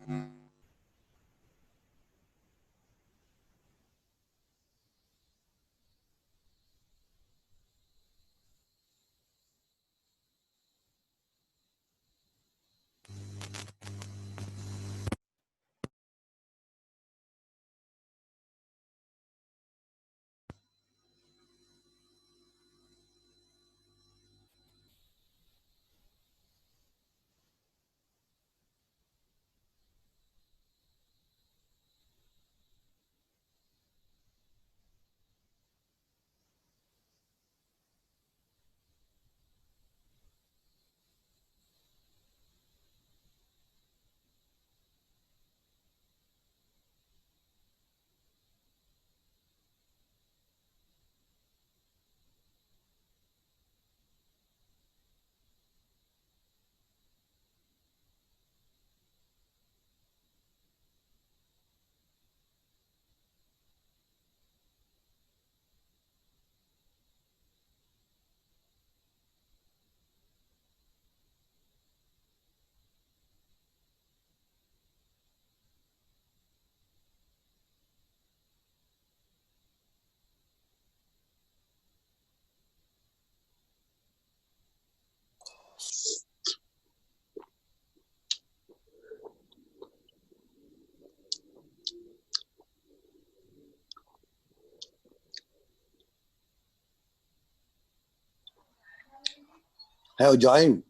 Have joined.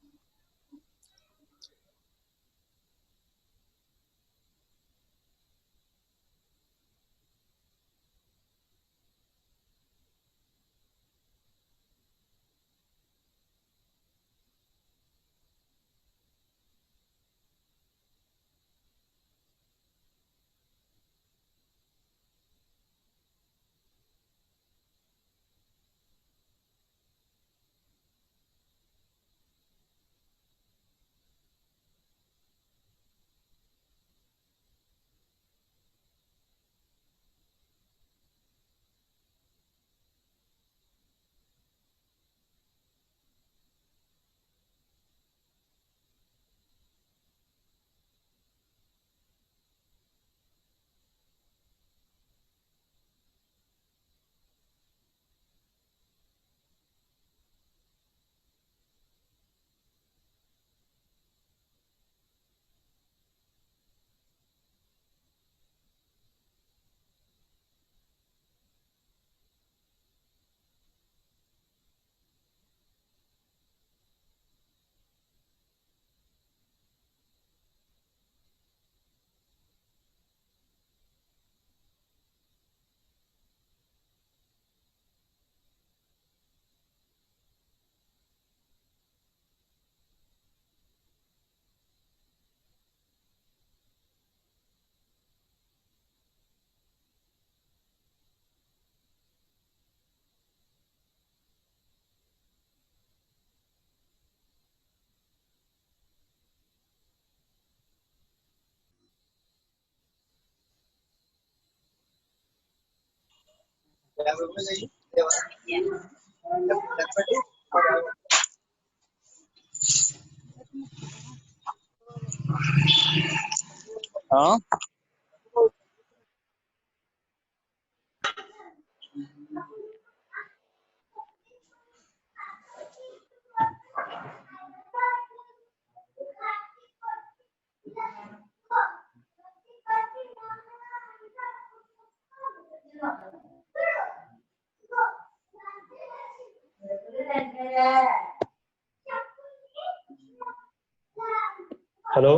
हाँ hello.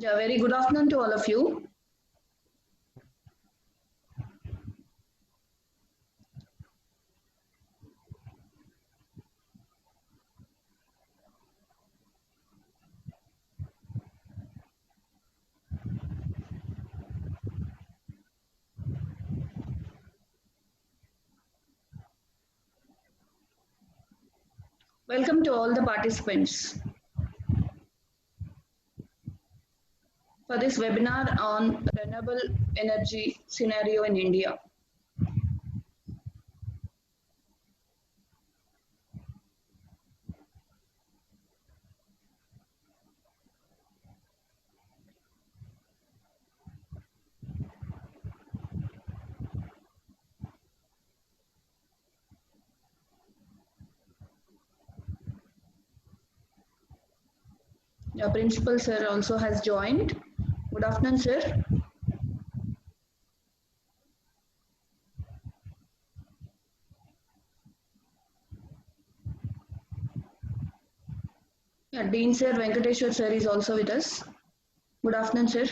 Yeah, very good afternoon to all of you. Welcome to all the participants for this webinar on renewable energy scenario in India. The principal sir also has joined. Good afternoon, sir. Yeah, Dean sir, Venkateshwar sir is also with us. Good afternoon, sir.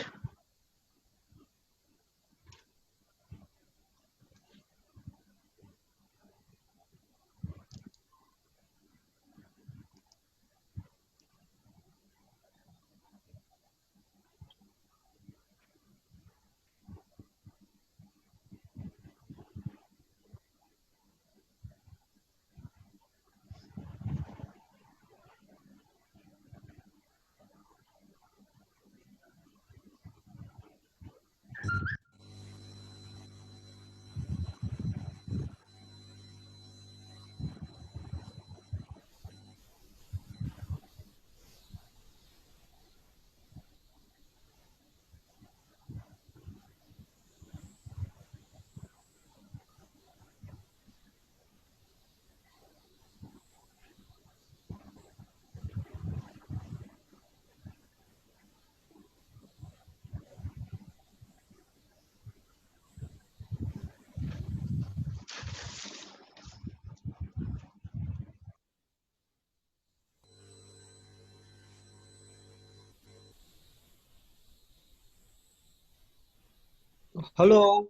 Hello.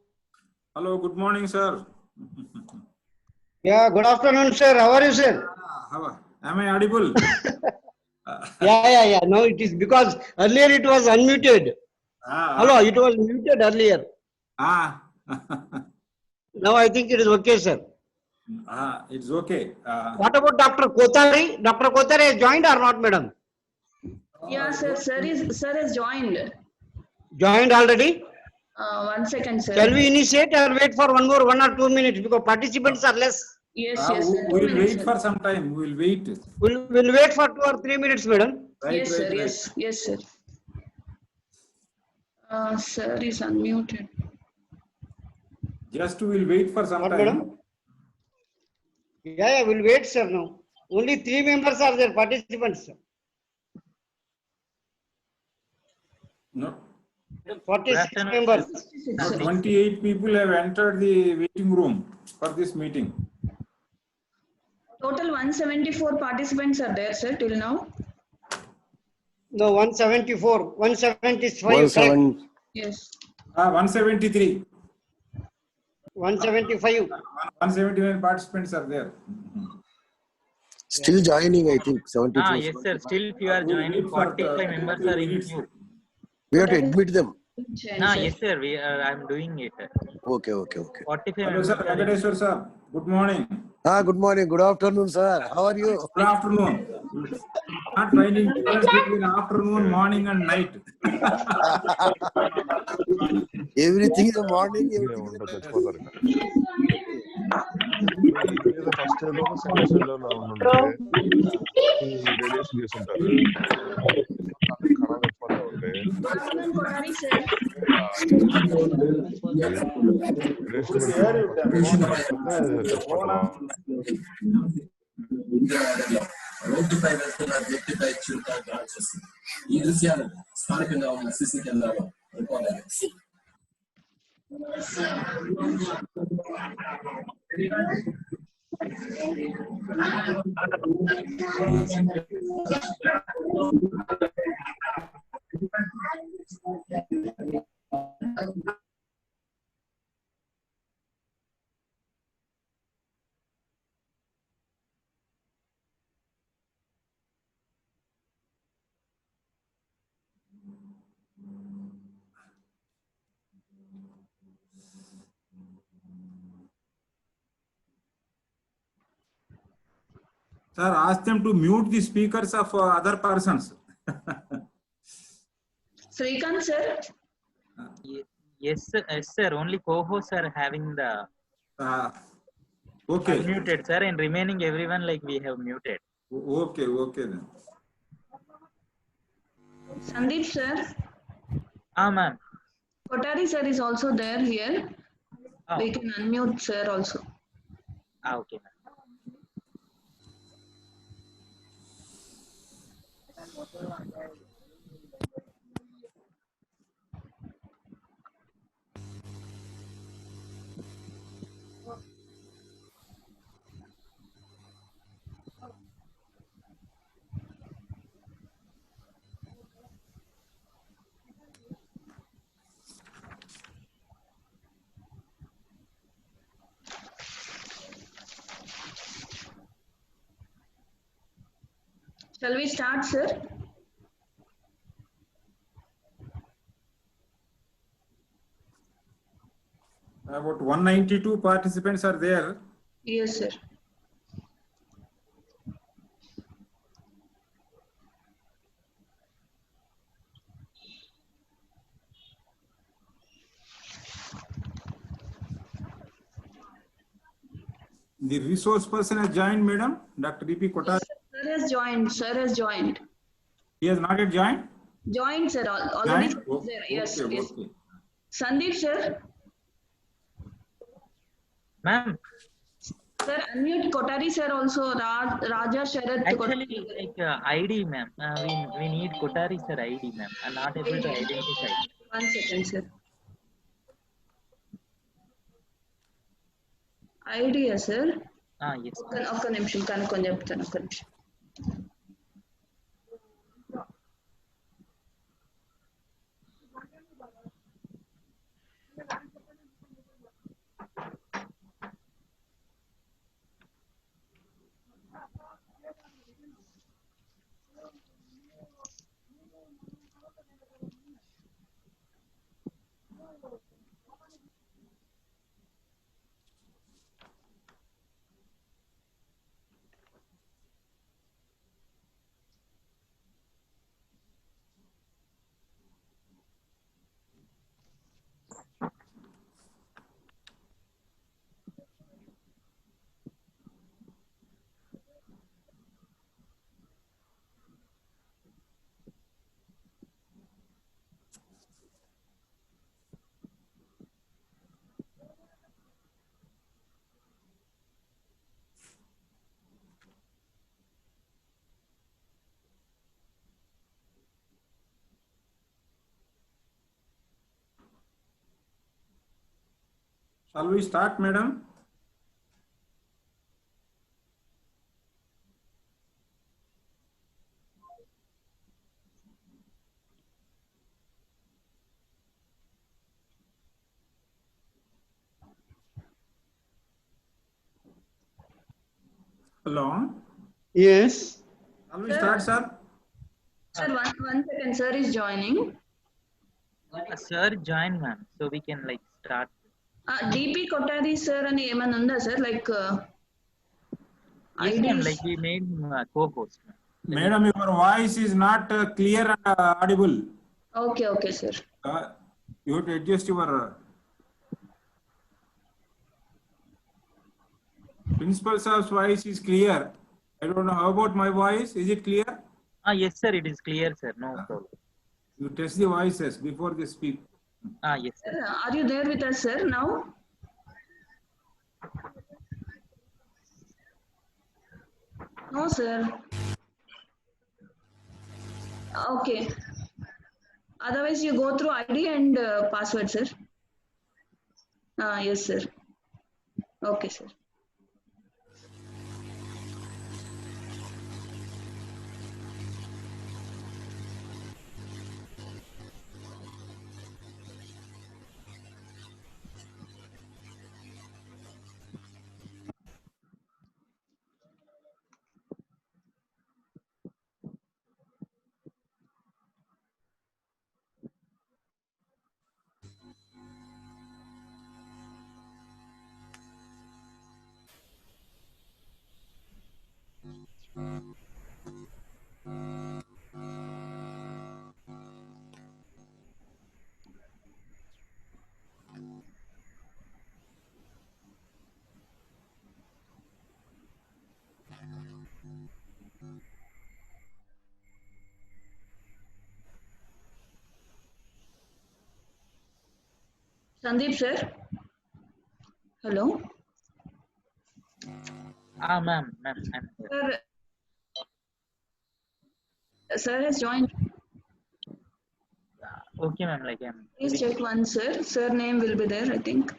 Hello, good morning, sir. Yeah, good afternoon, sir. How are you, sir? Am I audible? Yeah. No, it is because earlier it was unmuted. Hello, it was muted earlier. Now I think it is okay, sir. It's okay. What about Dr. Kotari? Dr. Kotari has joined or not, madam? Yeah, sir. Sir has joined. Joined already? 1 second, sir. Shall we initiate or wait for 1 or 2 minutes because participants are less? Yes, sir. We'll wait for some time. We'll wait. We'll wait for 2 or 3 minutes, madam. Yes, sir. Yes, sir. Sir is unmuted. Just we'll wait for some What, time. madam? Yeah, we'll wait, sir, now. Only 3 members are there, participants, sir. No. 46 members. 28 people have entered the waiting room for this meeting. Total 174 participants are there, sir, till now. No, 174, 175. 17. Yes. 173. 175. 179 participants are there. Still joining, I think. 74. Yes, sir. Still, if you are joining, 45 members are in queue. We have to admit them. Yes, sir. I am doing it. Okay. 45 Hello, members. sir. Venkateshwar, sir. Good morning. Good morning. Good afternoon, sir. How are you? Good afternoon. Not finding difference between afternoon, morning, and night. Everything in the morning, everything in the night. First ఏదో second stage లో ఉంటే radiation చేస్తుంటారు ఖరాబ్ అయిపోతా ఉంటే రోడ్డుపై వెళ్తున్న వ్యక్తిపై చురుగ్గా దాడి చేసింది. ఈ దృశ్యాలు స్థానికంగా ఉన్న సీసీ కెమెరాలో రికార్డ్ అయ్యాయి. Sir, ask them to mute the speakers of other persons. Srikant sir, Yes, sir. Yes, sir. Only co-hosts are having the Okay. unmuted, sir, and remaining everyone like we have muted. Okay, okay then. Sandeep sir, Ma'am. Kotari sir is also there here. Oh, We can unmute sir also. okay, ma'am. Shall we start sir? About 192 participants are there. Yes sir. The resource person has joined, madam. Dr. E.P. Kotari. Sir has joined. Sir has joined. He has not yet joined? Joined sir. Already Joined? sir is there. Yes. Okay, Yes. okay. Sandeep sir. Ma'am, Sir, unmute Kotari sir also. Raja Sharath. actually, like ID, ma'am. We need Kotari sir ID, ma'am. I'm not able to identify. 1 second sir. Idea sir. Yes. ఒక్క నిమిషం కనుక్కొని చెప్తాను ఒక్క నిమిషం. Shall we start, madam? Hello? Yes. Shall we start, sir? Sir, one second. Sir is joining. Sir join, ma'am. So we can like start. DP Kotari sir అని ఏమైనా ఉందా sir like Yes, ma'am. Like we made him co-host, ma'am. Madam, your voice is not clear and audible. Okay sir. You have to adjust your principal sir's voice is clear. I don't know how about my voice. Is it clear? Yes, sir. It is clear, sir. No problem. You test the voices before they speak. Yes, sir. Are you there with us sir now? No sir. Okay. Otherwise you go through ID and password sir. Yes sir. Okay sir. Sandeep sir. Hello. Ma'am, I'm here. Sir has joined. Okay, ma'am, like I'm. Please check once, sir. Sir name will be there, I think.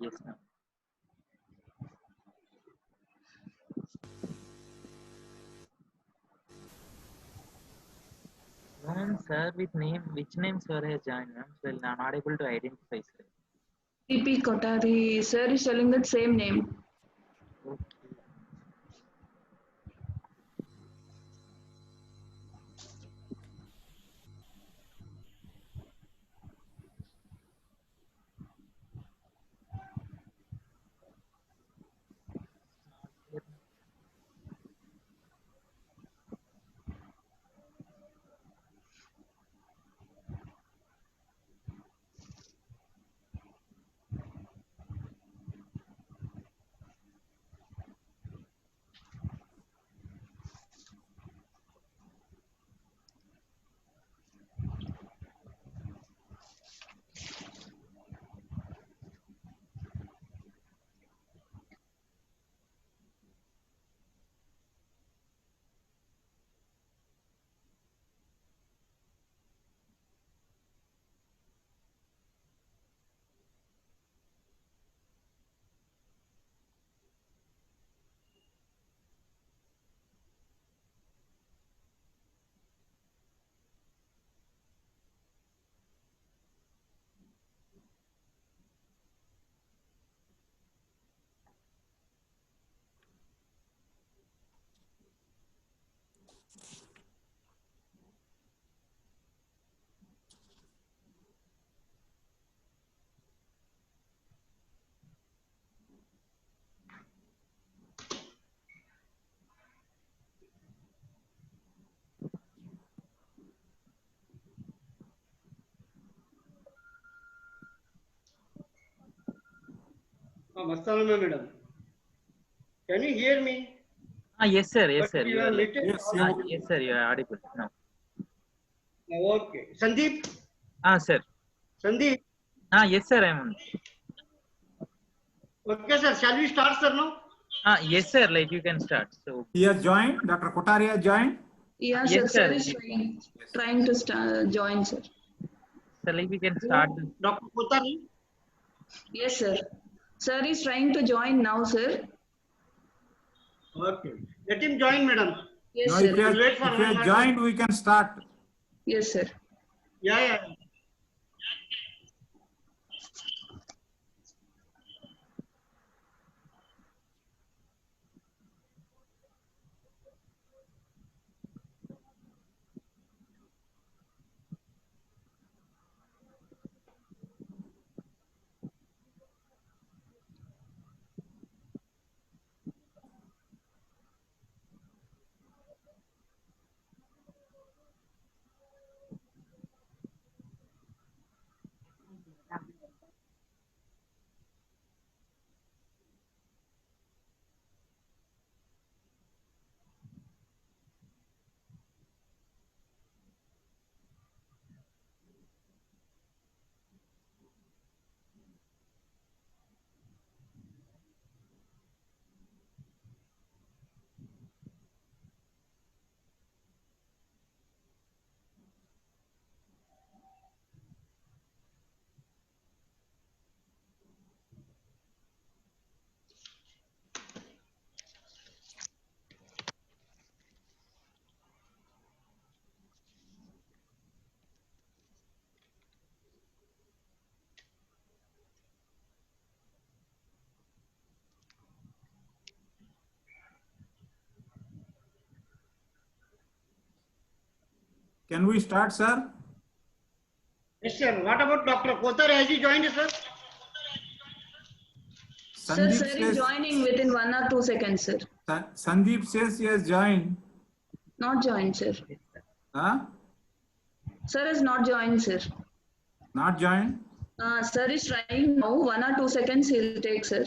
Yes, ma'am. No, ma'am, sir, with name, which name sir has joined, ma'am? Well, I'm not able to identify, sir. PP Kotari. Sir is telling that same name. Okay. Mastalama madam. Can you hear me? Yes, sir. Yes, But sir. you You are are like. little. Yes, sir. You are audible now. Okay. Sandeep. Sir. Sandeep. Yes, sir. I'm on. Okay, sir. Shall we start, sir, now? Yes, sir. Like you can start. So. He has joined. Dr. Kotari has joined. Yeah, Yes, sir. sir. Sir is trying to join, sir. So like we can start. Dr. Kotari. Yes, sir. Sir is trying to join now, sir. Okay. Let him join, madam. Yes, Now, sir. if he has joined, we can start. Yes, sir. Yeah. Can we start, sir? Yes, sir. What about Dr. Kotari? Has he joined, sir? Sir, Sandeep sir is says, joining within 1 or 2 seconds, sir. Sandeep says he has joined. Not joined, sir. Huh? Sir is not joined, sir. Not joined? Sir is trying now. 1 or 2 seconds he'll take, sir.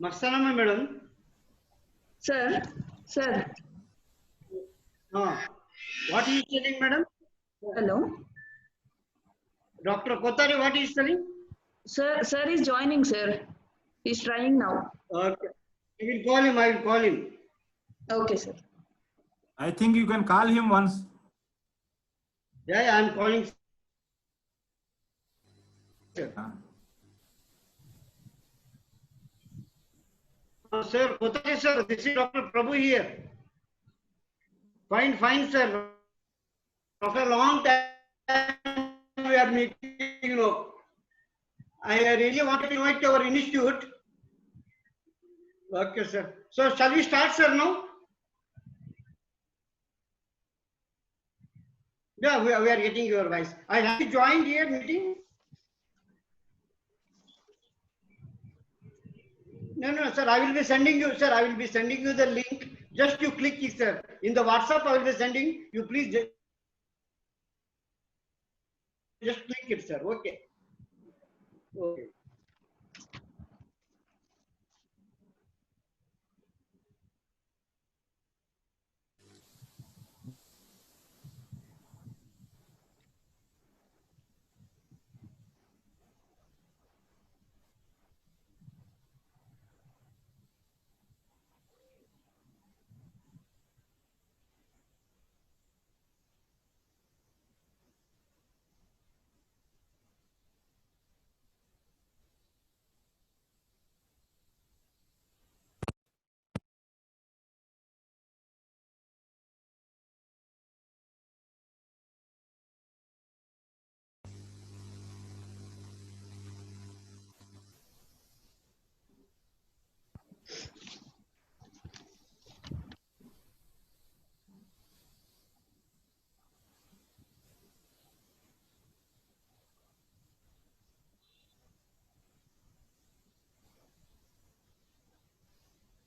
Mastanama madam. Sir, sir. What is he telling, madam? Hello. Dr. Kotari, what is he telling? Sir is joining, sir. He's trying now. Okay. I will call him. I will call him. Okay, sir. I think you can call him once. Yeah, I am calling. Sir, Kotari sir, this is Dr. Prabhu here. Fine, sir. After a long time we are meeting, you know. I really wanted to invite our institute. Okay, sir. So shall we start, sir, now? Yeah, we are getting your voice. I have to join here meeting. No, sir. I will be sending you, sir. I will be sending you the link. Just you click it, sir. In the WhatsApp, I will be sending you. Please just click it, sir. Okay. Okay.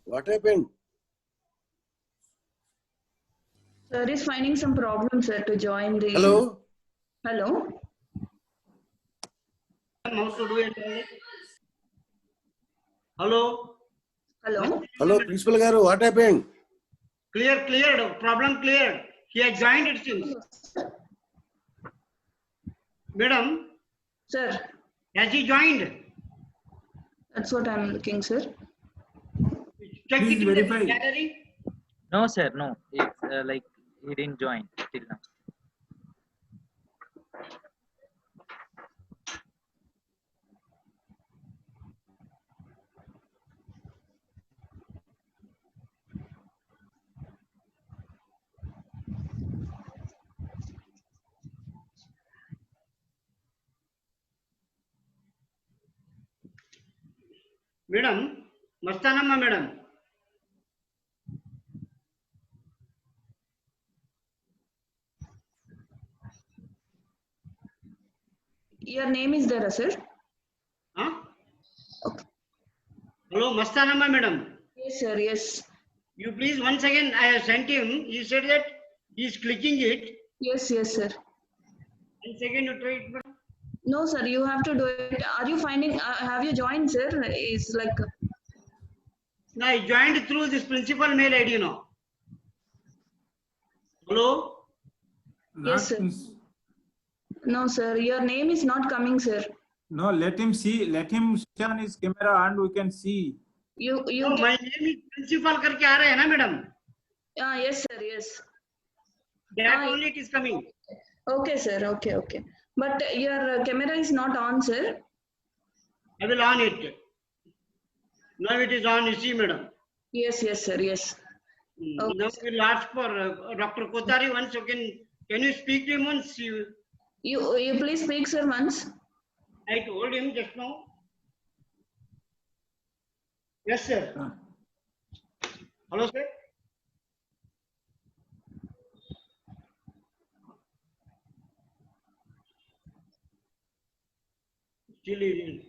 What happened? Sir is finding some problem, sir, to join the. Hello? Hello. How to do it? Hello? Hello. Hello, Principal Garu, what happened? Cleared. Problem cleared. He has joined, it seems. Madam, Sir, has he joined? that's what I'm looking, sir. Check Please it in the verify. gallery. No, sir, no. It's like he didn't join till now. Madam, Mastanamma madam. Your name is there, sir? Huh? Okay. Hello, Mastanamma madam. Yes, sir. Yes. You please once again, I have sent him. He said that he is clicking it. Yes, sir. Once again, you try it, madam. No, sir. You have to do it. Are you finding? Have you joined, sir? It's like. No, I joined through this principal mail ID now. Hello? Yes, sir. No, sir. Your name is not coming, sir. No, let him see. Let him switch on his camera and we can see. You. No, my name is principal करके आ रहा है ना madam? Yes, sir. Yes. That only it is coming. Okay, sir. Okay. But your camera is not on, sir. I will on it. Now it is on, you see, madam. Yes, sir. Yes. Okay. Now we will ask for Dr. Kotari once again. Can you speak to him once? You please speak, sir, once. I told him just now. Yes, sir. Hello, sir. Still eating.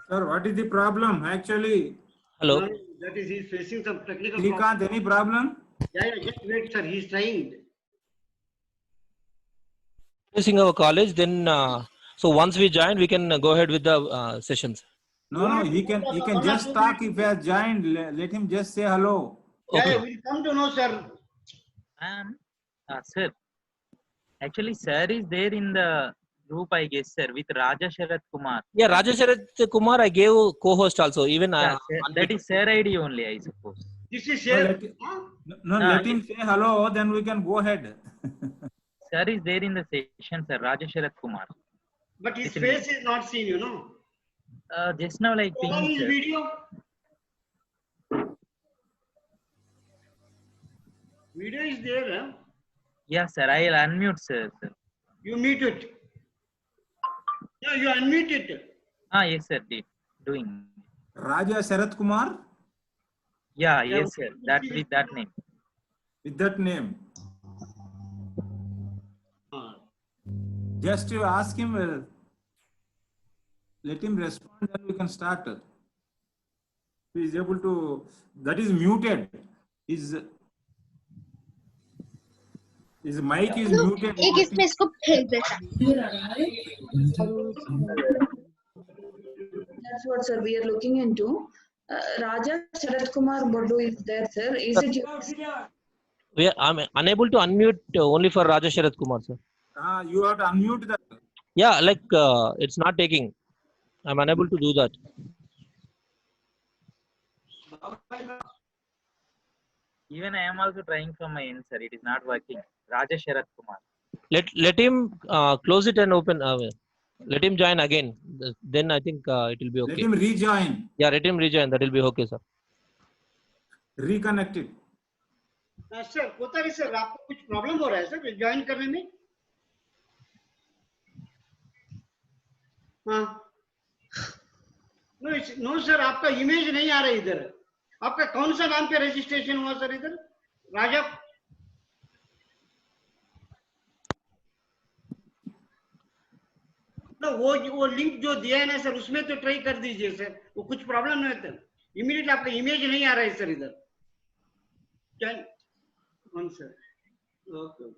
Sir, what is the problem actually? Hello. No, that is, he's facing some technical Srikanth, problem. any problem? Yeah, just wait, sir. He's trying. Facing our college, then so once we join, we can go ahead with the sessions. No, he can just talk if he has joined. Let him just say hello. Yeah, Okay. we'll come to know, sir. Sir, actually, sir is there in the group, I guess, sir, with Raja Sharath Kumar. Yeah, Rajesh Kumar, I gave co-host also. Even Yeah, that is sir ID only, I suppose. This is No, here. let him say hello, then we can go ahead. Sir is there in the session, sir, Raja Sharath Kumar. But his Listen face is not seen, you know. Just now, like, Turn on his sir. video. Video is there, huh? Yeah, sir, I'll unmute, sir. You mute it. No, you unmute it. Yes, sir, did. Doing. Raja Sharath Kumar Yeah, yes, sir. That with that name. with that name. Just to ask him, let him respond, then we can start. He is able to, that is muted. His mic is muted. एक इसमें इसको फेंक देता That's what, sir, we are looking into. Raja Sharath Kumar Bodu is there, sir. Is it yours? I'm unable to unmute only for Rajesh Sharath Kumar, sir. You have to unmute that. Yeah, like it's not taking. I'm unable to do that. Even I am also trying from my end, sir. It is not working. Raja Sharath Kumar. Let him close it and open. Let him join again. Then I think it will be okay. Let him rejoin. Yeah, let him rejoin. That will be okay, sir. Reconnect it. Sir Kothari sir आपको कुछ problem हो रहा है sir join करने में? हाँ no sir आपका image नहीं आ रहा इधर. आपका कौन सा नाम पे रजिस्ट्रेशन हुआ सर इधर? राजा no, वो लिंक जो दिया है ना सर उसमें तो ट्राई कर दीजिए सर. वो कुछ प्रॉब्लम नहीं होता. इमीडिएट आपका इमेज नहीं आ रहा है सर इधर. क्या one sir. Okay.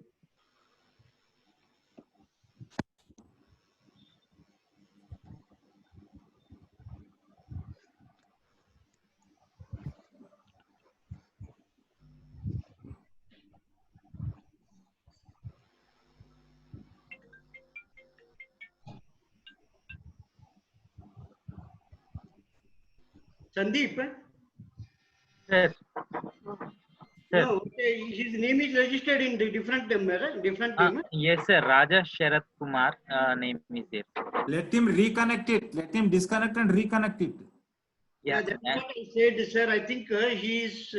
Sandeep? Sir. No, okay. His name is registered in the different name. Yes, sir. Raja Sharath Kumar name is there. Let him reconnect it. Let him disconnect and reconnect it. Yeah, that's what I said, sir. I think he's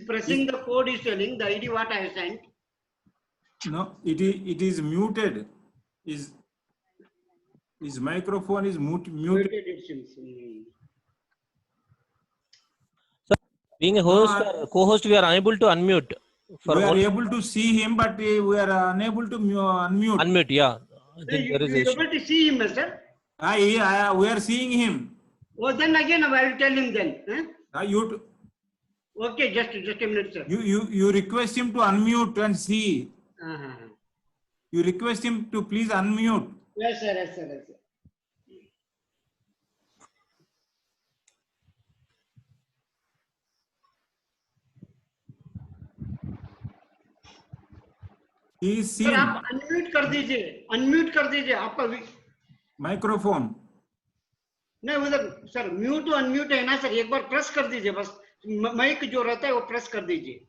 pressing the code. He's telling the ID what I have sent. No, it is muted. His microphone is muted. Muted, it seems. Being a host or co-host, we are unable to unmute. We are able to see him, but we are unable to unmute. Unmute, yeah. I think You there is are a issue. able to see him, sir? We are seeing him. Oh, then again, I will tell him then. Okay, just a minute, sir. You request him to unmute and see. Uh-huh. You request him to please unmute. Yes, sir. Yes, sir. Yes, sir. He is sir seen. आप unmute कर दीजिए आपका Microphone. नहीं उधर sir mute to unmute है ना sir, एक बार press कर दीजिए बस, माइक जो रहता है वो प्रेस कर दीजिए।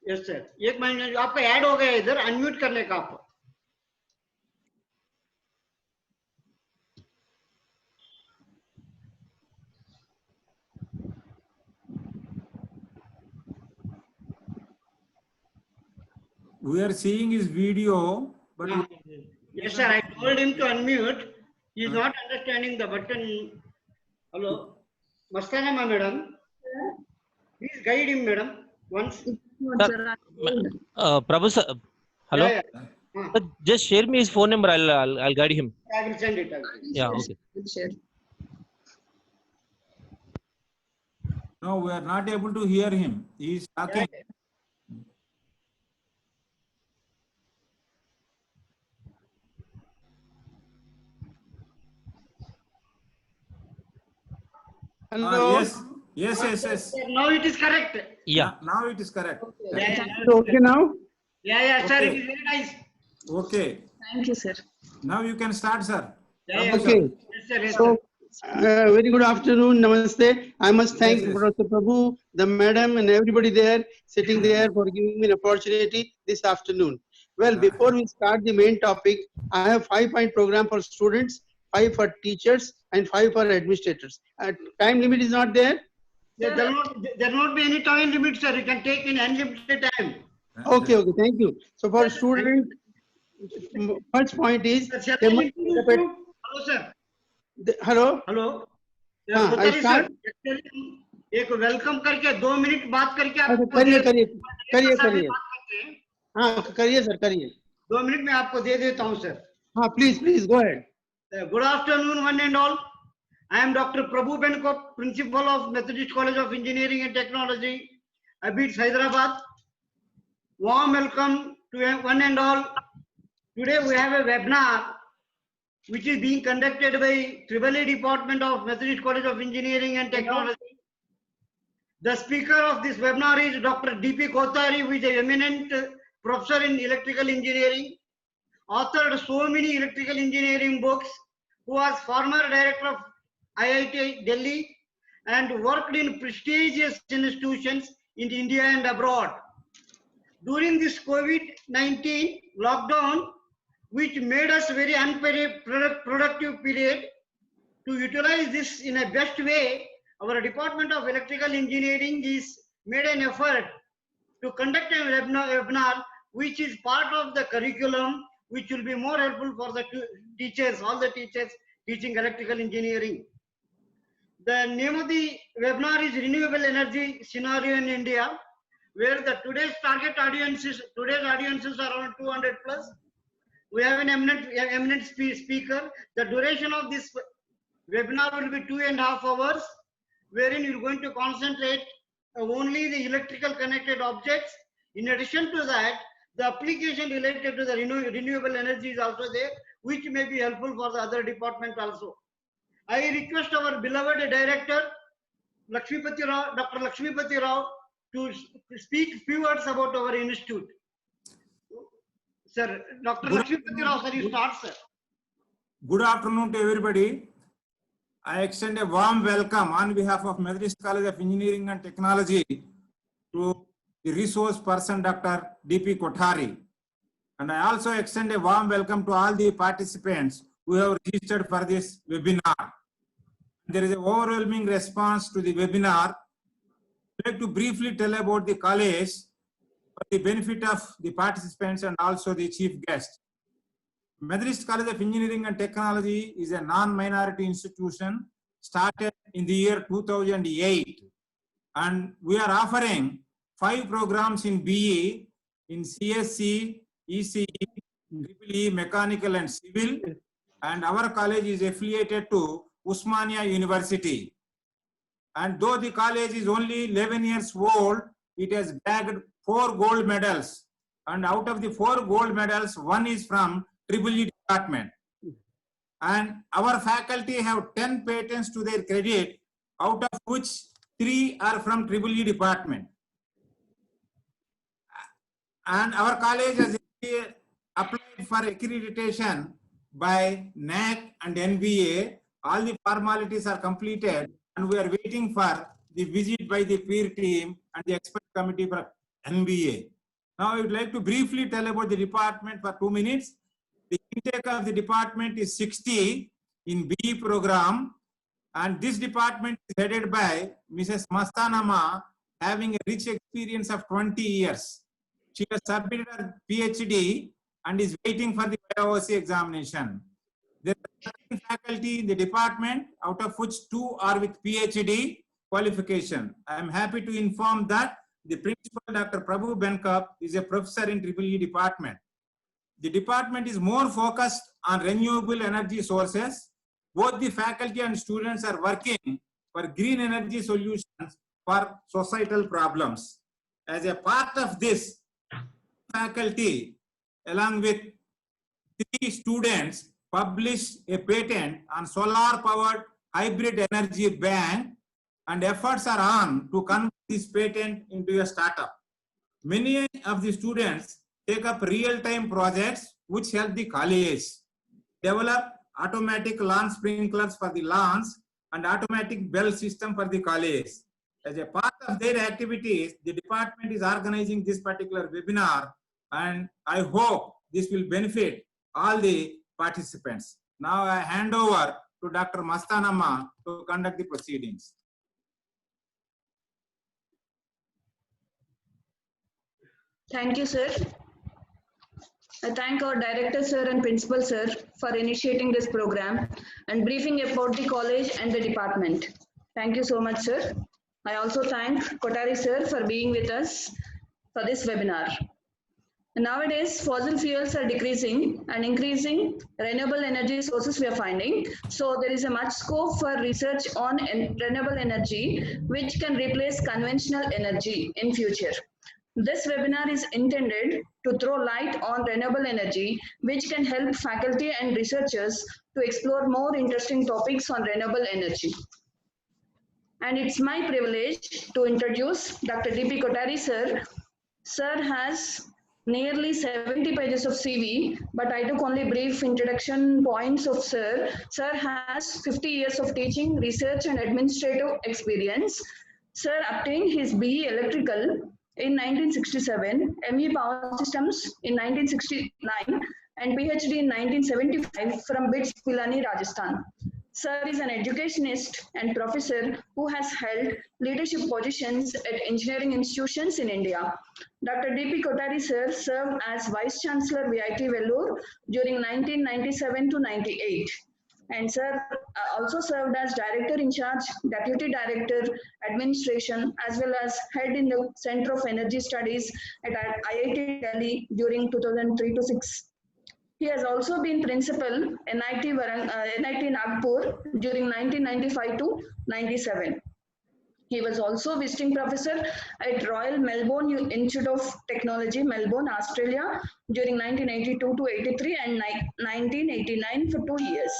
यस सर, एक मिनट आपका ऐड हो गया इधर अनम्यूट करने का आप। We are seeing his video, but Yes sir, I told him to unmute. He is not understanding the button. Hello, Mastana madam. Please guide him, madam. Once. Prabhu sir, hello. Yeah. Sir, just share me his phone number. I'll guide him. I will send it. Yeah, okay. no, we are not able to hear him. He is talking. Hello. Yes. Now it is correct. Yeah. Now it is correct. Okay now? Yeah, sir. Okay. It is very nice. Okay. Thank you, sir. Now you can start, sir. Yeah, Okay. Yes, sir. Yes, So, sir. very good afternoon. Namaste. I must thank Yes. Professor Prabhu, the madam, and everybody there sitting there for giving me an opportunity this afternoon. Well, before we start the main topic, I have 5-point program for students, 5 for teachers, and 5 for administrators. Time limit is not there. There will not be any time limit, sir. You can take in unlimited time. Okay. Thank you. So for student, first point is Sir, they must develop hello, sir. hello. Hello हाँ, I sir start? एक welcome करके 2 minute बात करके अच्छा, आपको करिए। बात करते हैं। हाँ, करिए सर, करिए। 2 मिनट में आपको दे देता हूँ सर। हाँ, please go ahead. Good afternoon, one and all. I am Dr. Prabhu Benkop, Principal of Methodist College of Engineering and Technology, Abid, Hyderabad. Warm welcome to one and all. Today we have a webinar which is being conducted by EEE Department of Methodist College of Engineering and Technology. The speaker of this webinar is Dr. D.P. Kothari, who is an eminent professor in electrical engineering, authored so many electrical engineering books, who was former director of IIT Delhi and worked in prestigious institutions in India and abroad. During this COVID-19 lockdown, which made us very unproductive period, to utilize this in a best way, our Department of Electrical Engineering is made an effort to conduct a webinar which is part of the curriculum, which will be more helpful for the teachers, all the teachers teaching electrical engineering. The name of the webinar is Renewable Energy Scenario in India, where the today's audiences are around 200 plus. We have an eminent speaker. The duration of this webinar will be 2.5 hours, wherein you're going to concentrate only the electrical connected objects. In addition to that, the application related to the renewable energy is also there, which may be helpful for the other department also. I request our beloved director, Lakshmipati Rao, Dr. Lakshmipati Rao, to speak few words about our institute. Sir, Dr. Lakshmipati Rao, sir, you start, sir. Good afternoon to everybody. I extend a warm welcome on behalf of Methodist College of Engineering and Technology to the resource person, Dr. D.P. Kothari. And I also extend a warm welcome to all the participants who have registered for this webinar. There is an overwhelming response to the webinar. I'd like to briefly tell about the college for the benefit of the participants and also the chief guest. Methodist College of Engineering and Technology is a non-minority institution started in the year 2008, and we are offering 5 programs in BE, in CSC, ECE, EEE, Mechanical and Civil, and our college is affiliated to Osmania University. And though the college is only 11 years old, it has bagged 4 gold medals, and out of the 4 gold medals, 1 is from EEE department. And our faculty have 10 patents to their credit, out of which 3 are from EEE department. And our college has applied for accreditation by NAC and NBA. All the formalities are completed, and we are waiting for the visit by the peer team and the expert committee for NBA. Now I would like to briefly tell about the department for 2 minutes. The intake of the department is 60 in BE program, and this department is headed by Mrs. Mastanama, having a rich experience of 20 years. She has submitted her PhD and is waiting for the IOC examination. There are 13 faculty in the department, out of which 2 are with PhD qualification. I am happy to inform that the principal, Dr. Prabhu Benkop, is a professor in EEE department. The department is more focused on renewable energy sources. Both the faculty and students are working for green energy solutions for societal problems. As a part of this, faculty, along with 3 students, published a patent on solar-powered hybrid energy bank, and efforts are on to convert this patent into a startup. Many of the students take up real-time projects which help the college develop automatic lawn sprinklers for the lawns and automatic bell system for the college. As a part of their activities, the department is organizing this particular webinar, and I hope this will benefit all the participants. Now I hand over to Dr. Mastanama to conduct the proceedings. Thank you, sir. I thank our director, sir, and principal, sir, for initiating this program and briefing about the college and the department. Thank you so much, sir. I also thank Kothari, sir, for being with us for this webinar. Nowadays, fossil fuels are decreasing and increasing renewable energy sources we are finding. So there is a much scope for research on renewable energy, which can replace conventional energy in future. This webinar is intended to throw light on renewable energy, which can help faculty and researchers to explore more interesting topics on renewable energy. And it's my privilege to introduce Dr. D.P. Kothari, sir. Sir has nearly 70 pages of CV, but I took only brief introduction points of sir. Sir has 50 years of teaching, research, and administrative experience. Sir obtained his BE Electrical in 1967, ME Power Systems in 1969, and PhD in 1975 from BITS, Pilani, Rajasthan. Sir is an educationist and professor who has held leadership positions at engineering institutions in India. Dr. D.P. Kothari, sir, served as Vice Chancellor VIT Vellore during 1997 to 98. And sir also served as Director in Charge, Deputy Director, Administration, as well as Head in the Center of Energy Studies at IIT Delhi during 2003 to 6. He has also been Principal NIT Nagpur during 1995 to 97. He was also visiting professor at Royal Melbourne Institute of Technology, Melbourne, Australia during 1982 to 83 and 1989 for 2 years.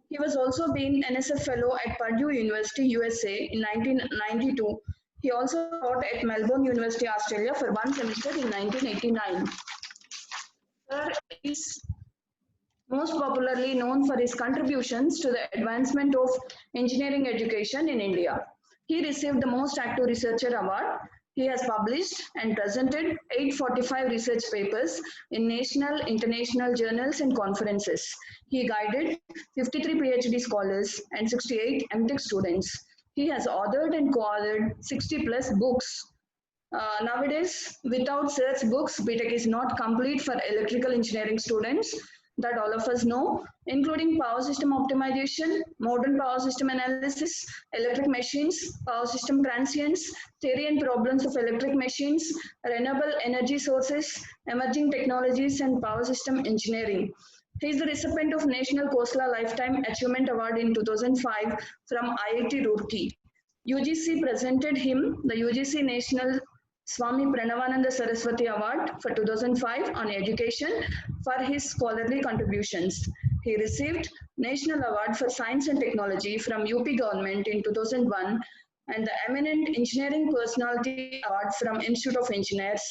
He was also been NSF Fellow at Purdue University, USA in 1992. He also taught at Melbourne University, Australia for 1 semester in 1989. Sir is most popularly known for his contributions to the advancement of engineering education in India. He received the Most Active Researcher Award. He has published and presented 845 research papers in national, international journals and conferences. He guided 53 PhD scholars and 68 MTech students. He has authored and co-authored 60 plus books. Nowadays, without such books, BTech is not complete for electrical engineering students. that all of us know, including power system optimization, modern power system analysis, electric machines, power system transients, theory and problems of electric machines, renewable energy sources, emerging technologies, and power system engineering. He is the recipient of National Khosla Lifetime Achievement Award in 2005 from IIT Roorkee. UGC presented him the UGC National Swami Pranavananda Saraswati Award for 2005 on education for his scholarly contributions. He received National Award for Science and Technology from UP Government in 2001 and the Eminent Engineering Personality Award from Institute of Engineers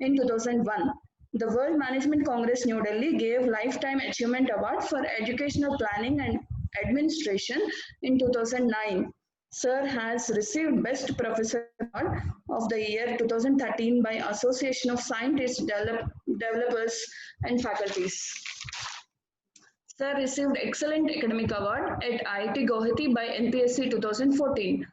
in 2001. The World Management Congress New Delhi gave Lifetime Achievement Award for Educational Planning and Administration in 2009. Sir has received Best Professor Award of the Year 2013 by Association of Scientists, Developers and Faculties. Sir received Excellent Academic Award at IIT Guwahati by NPSC 2014.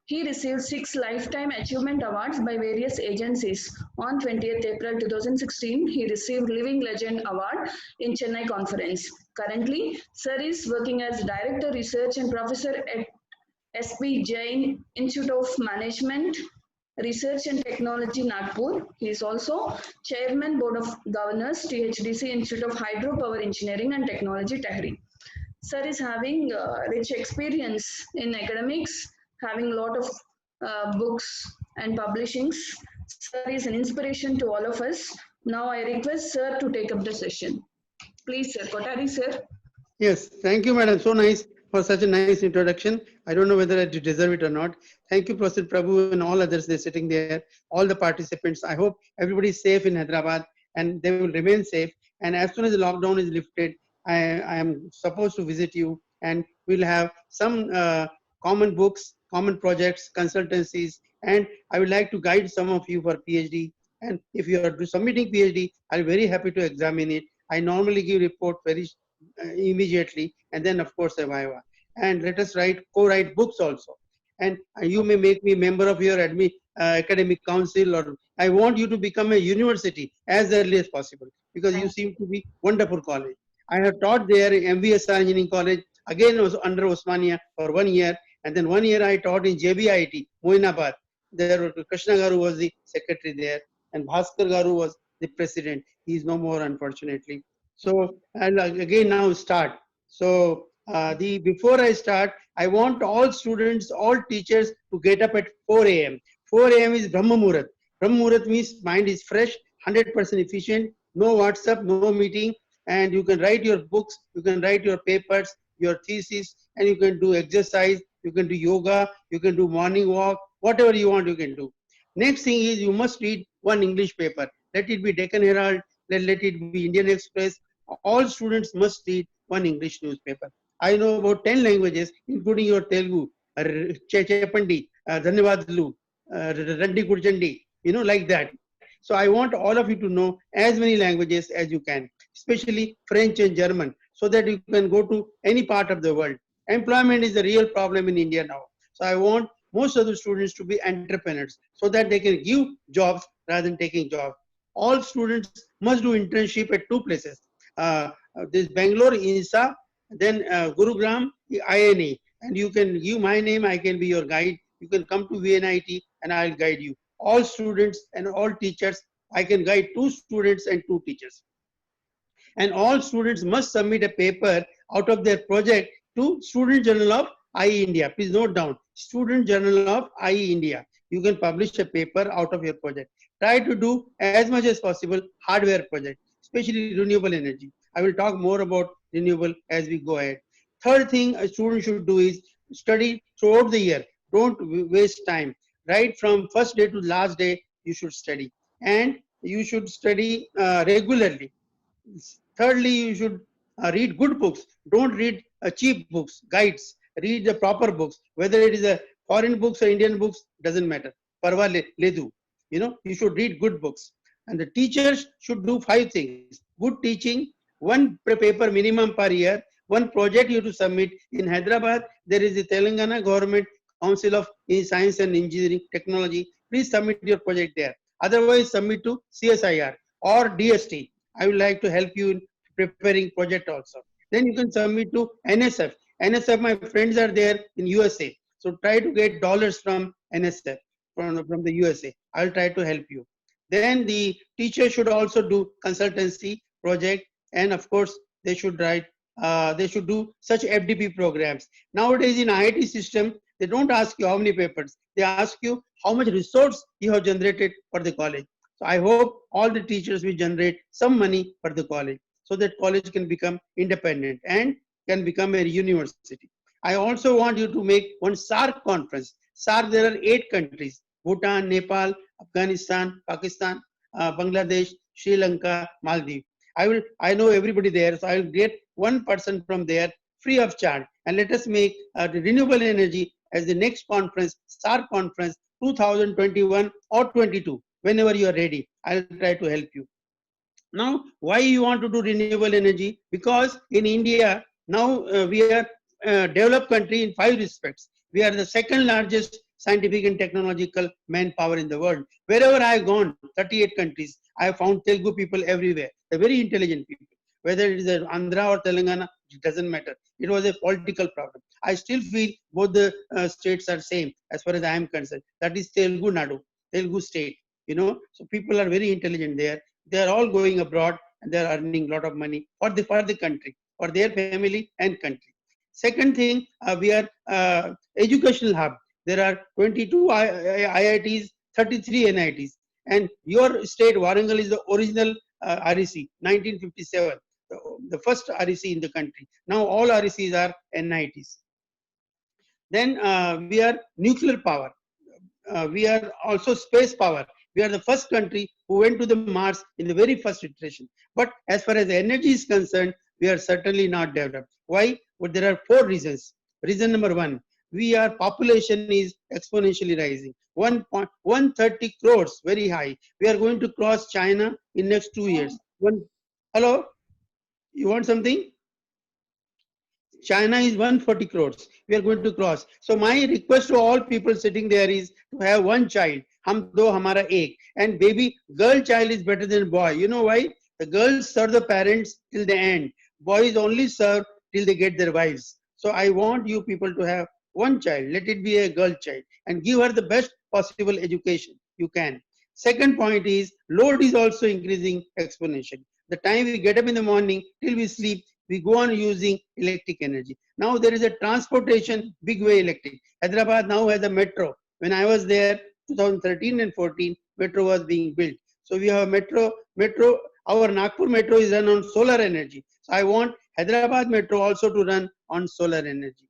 He received 6 Lifetime Achievement Awards by various agencies. On 20th April 2016, he received Living Legend Award in Chennai Conference. Currently, Sir is working as Director Research and Professor at SP Jain Institute of Management, Research and Technology, Nagpur. He is also Chairman Board of Governors, THDC Institute of Hydropower Engineering and Technology, Tehri. Sir is having rich experience in academics, having a lot of books and publishings. Sir is an inspiration to all of us. Now I request Sir to take up the session. Please, Sir. Kothari, Sir. Yes, thank you, madam. So nice for such a nice introduction. I don't know whether I deserve it or not. Thank you, Professor Prabhu, and all others they're sitting there, all the participants. I hope everybody is safe in Hyderabad and they will remain safe. And as soon as the lockdown is lifted, I am supposed to visit you, and we'll have some common books, common projects, consultancies, and I would like to guide some of you for PhD. And if you are submitting PhD, I'll be very happy to examine it. I normally give report very immediately, and then of course a viva. And let us co-write books also. And you may make me member of your academic council, or I want you to become a university as early as possible, because you seem to be wonderful college. I have taught there MVSR Engineering College, again was under Osmania for 1 year, and then 1 year I taught in JBIT, Moinabad. There Krishna Garu was the secretary there, and Bhaskar Garu was the president. He is no more, unfortunately. So I'll again now start. So before I start, I want all students, all teachers to get up at 4 a.m. 4 a.m. is Brahma Muhurat. Brahma Muhurat means mind is fresh, 100% efficient, no WhatsApp, no meeting, and you can write your books, you can write your papers, your thesis, and you can do exercise, you can do yoga, you can do morning walk, whatever you want you can do. Next thing is you must read one English paper. Let it be Deccan Herald, let it be Indian Express. All students must read one English newspaper. I know about 10 languages, including your Telugu, Chepandi, Dhanyavadalu, Randi Kurjandi, like that. So I want all of you to know as many languages as you can, especially French and German, so that you can go to any part of the world. Employment is a real problem in India now. So I want most of the students to be entrepreneurs, so that they can give jobs rather than taking jobs. All students must do internship at 2 places. This Bangalore, INSA, then Gurugram, INE. And you can give my name, I can be your guide. You can come to VNIT and I'll guide you. All students and all teachers, I can guide 2 students and 2 teachers. And all students must submit a paper out of their project to Student Journal of IE India. Please note down, Student Journal of IE India. You can publish a paper out of your project. Try to do as much as possible hardware project, especially renewable energy. I will talk more about renewable as we go ahead. Third thing a student should do is study throughout the year. Don't waste time. Right from first day to last day, you should study. And you should study regularly. Thirdly, you should read good books. Don't read cheap books, guides. Read the proper books. Whether it is a foreign books or Indian books, doesn't matter. Parva ledu. You should read good books. And the teachers should do 5 things. Good teaching, 1 paper minimum per year, 1 project you have to submit. In Hyderabad, there is the Telangana Government Council of Science and Engineering Technology. Please submit your project there. Otherwise, submit to CSIR or DST. I would like to help you in preparing project also. Then you can submit to NSF. NSF, my friends are there in USA. So try to get dollars from NSF, from the USA. I'll try to help you. Then the teacher should also do consultancy project, and of course they should write. They should do such FDP programs. Nowadays in IIT system, they don't ask you how many papers. They ask you how much resource you have generated for the college. So I hope all the teachers will generate some money for the college, so that college can become independent and can become a university. I also want you to make one SARC conference. SARC, there are 8 countries: Bhutan, Nepal, Afghanistan, Pakistan, Bangladesh, Sri Lanka, Maldives. I know everybody there, so I will get one person from there free of charge, and let us make the renewable energy as the next conference, SARC conference 2021 or 22. Whenever you are ready, I will try to help you. Now, why you want to do renewable energy? Because in India now we are a developed country in 5 respects. We are the second largest scientific and technological manpower in the world. Wherever I have gone, 38 countries, I have found Telugu people everywhere. They're very intelligent people. Whether it is Andhra or Telangana, it doesn't matter. It was a political problem. I still feel both the states are same as far as I am concerned. That is Telugu Nadu, Telugu state. You know, so people are very intelligent there. They are all going abroad and they are earning a lot of money for the country, for their family and country. Second thing, we are educational hub. There are 22 IITs, 33 NITs, and your state, Warangal, is the original REC, 1957, the first REC in the country. Now all RECs are NITs. Then we are nuclear power. We are also space power. We are the first country who went to the Mars in the very first iteration. But as far as energy is concerned, we are certainly not developed. Why? Well, there are 4 reasons. Reason number 1, population is exponentially rising. 130 crores, very high. We are going to cross China in next 2 years. Hello? You want something? China is 140 crores. We are going to cross. So my request to all people sitting there is to have 1 child. Hum do hamara ek. And baby, girl child is better than boy. You know why? The girls serve the parents till the end. Boys only serve till they get their wives. So I want you people to have 1 child. Let it be a girl child and give her the best possible education you can. Second point is load is also increasing exponentially. The time we get up in the morning till we sleep, we go on using electric energy. Now there is a transportation, big way electric. Hyderabad now has a metro. When I was there, 2013 and 14, metro was being built. So we have a metro. Our Nagpur metro is run on solar energy. So I want Hyderabad metro also to run on solar energy.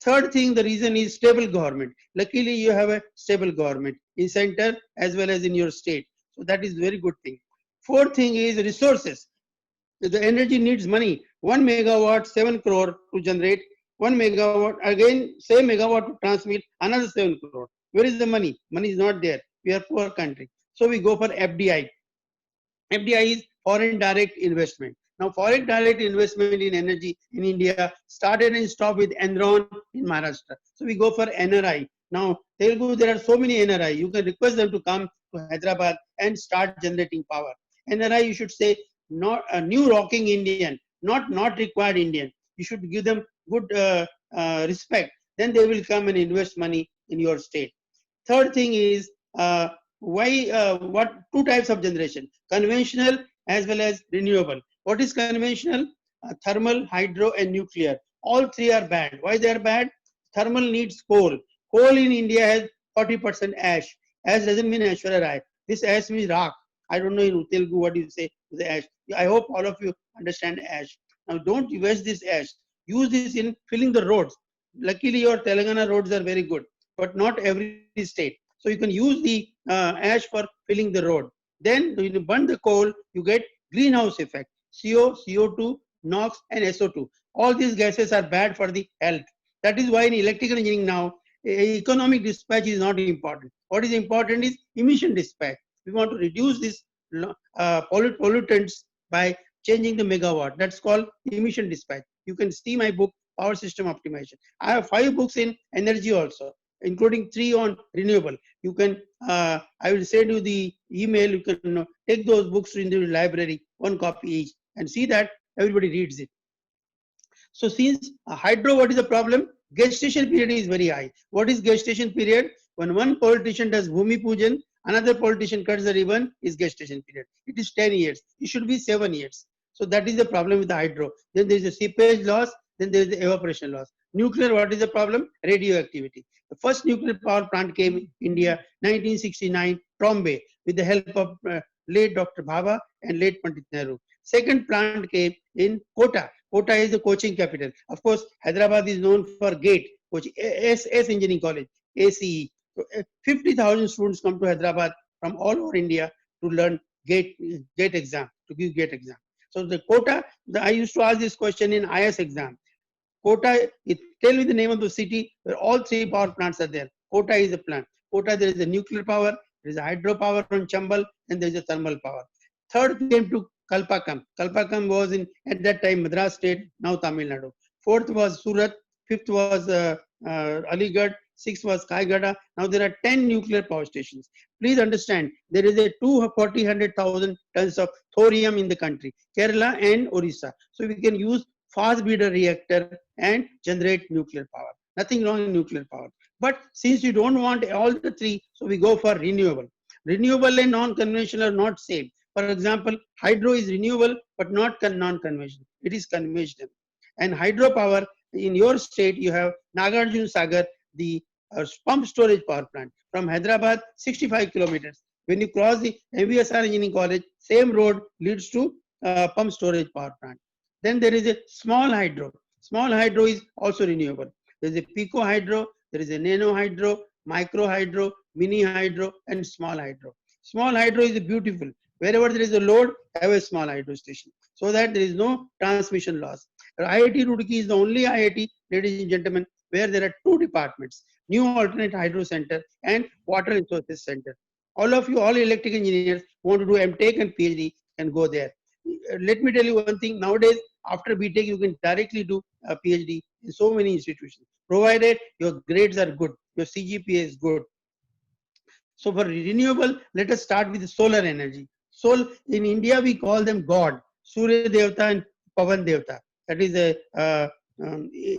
Third thing, the reason is stable government. Luckily, you have a stable government in center as well as in your state. So that is very good thing. Fourth thing is resources. The energy needs money. 1 megawatt, 7 crore to generate. 1 megawatt, again, same megawatt to transmit, another 7 crore. Where is the money? Money is not there. We are a poor country. So we go for FDI. FDI is foreign direct investment. Now, foreign direct investment in energy in India started and stopped with Enron in Maharashtra. So we go for NRI. Now, Telugu, there are so many NRI. You can request them to come to Hyderabad and start generating power. NRI, you should say, not a new rocking Indian, not required Indian. You should give them good respect. Then they will come and invest money in your state. Third thing is what 2 types of generation: conventional as well as renewable. What is conventional? Thermal, hydro, and nuclear. All 3 are bad. Why they are bad? Thermal needs coal. Coal in India has 40% ash. Ash doesn't mean Aishwarya Rai. This ash means rock. I don't know in Telugu what you say to the ash. I hope all of you understand ash. Now don't waste this ash. Use this in filling the roads. Luckily your Telangana roads are very good, but not every state. So you can use the ash for filling the road. Then when you burn the coal, you get greenhouse effect. CO, CO2, NOx, and SO2. All these gases are bad for the health. That is why in electrical engineering now, economic dispatch is not important. What is important is emission dispatch. We want to reduce this pollutants by changing the megawatt. That's called emission dispatch. You can see my book, Power System Optimization. I have 5 books in energy also, including 3 on renewable. You can, I will send you the email. You can take those books in the library, 1 copy each. and see that everybody reads it. So since hydro, what is the problem? Gestation period is very high. What is gestation period? When one politician does Bhumi Pujan, another politician cuts the ribbon, is gestation period. It is 10 years. It should be 7 years. So that is the problem with the hydro. Then there is a seepage loss, then there is the evaporation loss. Nuclear, what is the problem? Radioactivity. The first nuclear power plant came in India, 1969, Trombay, with the help of late Dr. Bhabha and late Pandit Nehru. Second plant came in Kota. Kota is the coaching capital. Of course, Hyderabad is known for GATE, S Engineering College, ACE. So 50,000 students come to Hyderabad from all over India to learn GATE exam, to give GATE exam. So the Kota, I used to ask this question in IS exam. Kota, tell me the name of the city where all 3 power plants are there. Kota is a plant. Kota, there is a nuclear power, there is a hydropower from Chambal, and there is a thermal power. Third came to Kalpakam. Kalpakam was in, at that time, Madras state, now Tamil Nadu. Fourth was Surat. Fifth was Aligarh. Sixth was Kaigada. Now there are 10 nuclear power stations. Please understand, there is a 100,000 tons of thorium in the country, Kerala and Orissa. So we can use fast breeder reactor and generate nuclear power. Nothing wrong in nuclear power. But since you don't want all the 3, so we go for renewable. Renewable and non-conventional are not same. For example, hydro is renewable but not non-conventional. It is conventional. And hydropower, in your state, you have Nagarjuna Sagar, the pump storage power plant. From Hyderabad, 65 kilometers. When you cross the MVSR Engineering College, same road leads to pump storage power plant. Then there is a small hydro. Small hydro is also renewable. There is a pico hydro, there is a nano hydro, micro hydro, mini hydro, and small hydro. Small hydro is beautiful. Wherever there is a load, have a small hydro station so that there is no transmission loss. IIT Roorkee is the only IIT, ladies and gentlemen, where there are 2 departments, New Alternate Hydro Center and Water Resources Center. All of you, all electrical engineers who want to do MTech and PhD can go there. Let me tell you one thing, nowadays, after BTech, you can directly do a PhD in so many institutions, provided your grades are good, your CGPA is good. So for renewable, let us start with solar energy. So in India, we call them God, Surya Devta and Pavan Devta. That is the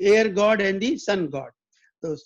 air god and the sun god. So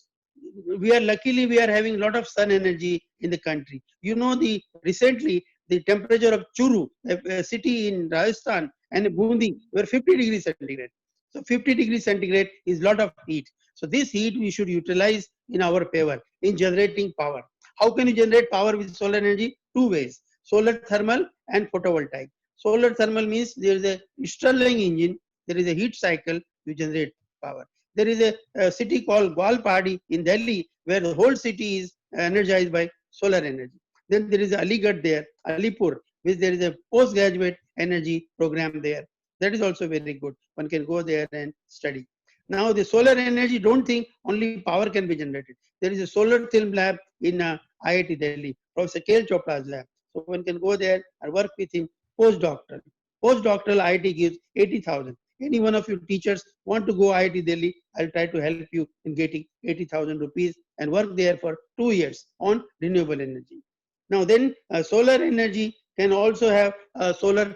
luckily we are having a lot of sun energy in the country. You know, recently the temperature of Churu, a city in Rajasthan, and Bundi were 50 degrees centigrade. So 50 degrees centigrade is a lot of heat. So this heat we should utilize in our favor in generating power. How can you generate power with solar energy? 2 ways. Solar thermal and photovoltaic. Solar thermal means there is a Stirling engine, there is a heat cycle, you generate power. There is a city called Gwalpahadi in Delhi where the whole city is energized by solar energy. Then there is Aligarh there, Alipur, which there is a postgraduate energy program there. That is also very good. One can go there and study. Now the solar energy, don't think only power can be generated. There is a solar film lab in IIT Delhi, Professor K.L. Chopra's lab. So one can go there and work with him postdoctoral. Postdoctoral IIT gives 80,000. Any one of you teachers want to go IIT Delhi, I'll try to help you in getting 80,000 rupees and work there for 2 years on renewable energy. Now then solar energy can also have solar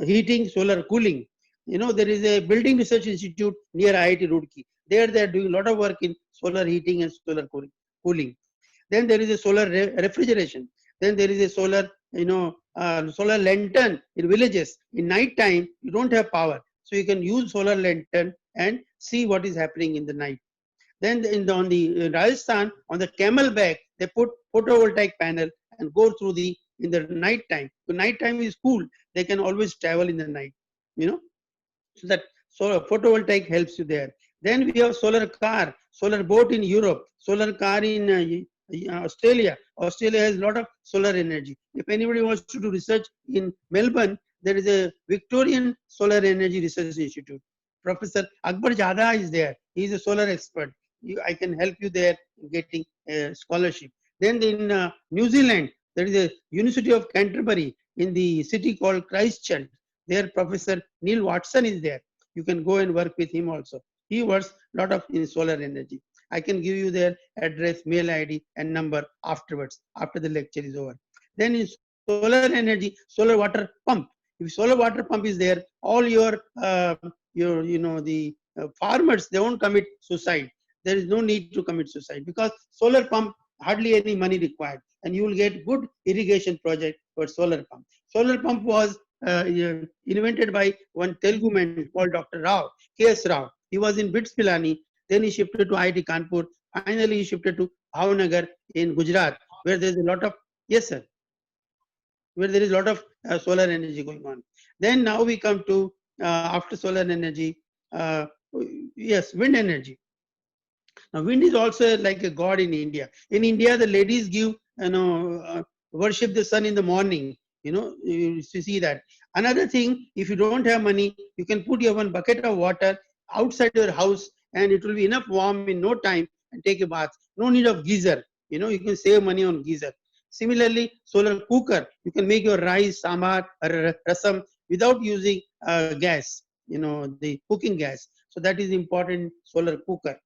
heating, solar cooling. You know, there is a building research institute near IIT Roorkee. There they are doing a lot of work in solar heating and solar cooling. Then there is a solar refrigeration. Then there is a solar, solar lantern in villages. In night time, you don't have power. So you can use solar lantern and see what is happening in the night. Then on the Rajasthan, on the camel back, they put photovoltaic panel and go through in the night time. So night time is cool. They can always travel in the night, So that photovoltaic helps you there. Then we have solar car, solar boat in Europe, solar car in Australia. Australia has a lot of solar energy. If anybody wants to do research in Melbourne, there is a Victorian Solar Energy Research Institute. Professor Akbar Jada is there. He is a solar expert. I can help you there in getting a scholarship. Then in New Zealand, there is a University of Canterbury in the city called Christchurch. There Professor Neil Watson is there. You can go and work with him also. He works a lot of in solar energy. I can give you their address, mail ID and number afterwards, after the lecture is over. Then in solar energy, solar water pump. If solar water pump is there, all your the farmers, they won't commit suicide. There is no need to commit suicide because solar pump, hardly any money required, and you will get good irrigation project for solar pump. Solar pump was invented by one Telugu man called Dr. Rao, K.S. Rao. He was in BITS Pilani, then he shifted to IIT Kanpur. Finally, he shifted to Bhavnagar in Gujarat, where there is a lot of, yes sir, where there is a lot of solar energy going on. Then now we come to, after solar energy, yes, wind energy. Now, wind is also like a god in India. In India, the ladies give, worship the sun in the morning. You see that. Another thing, if you don't have money, you can put your one bucket of water outside your house, and it will be enough warm in no time, and take a bath. No need of geyser. You can save money on geyser. Similarly, solar cooker, you can make your rice, sambar, or rasam without using gas. The cooking gas. So that is important. Solar cooker.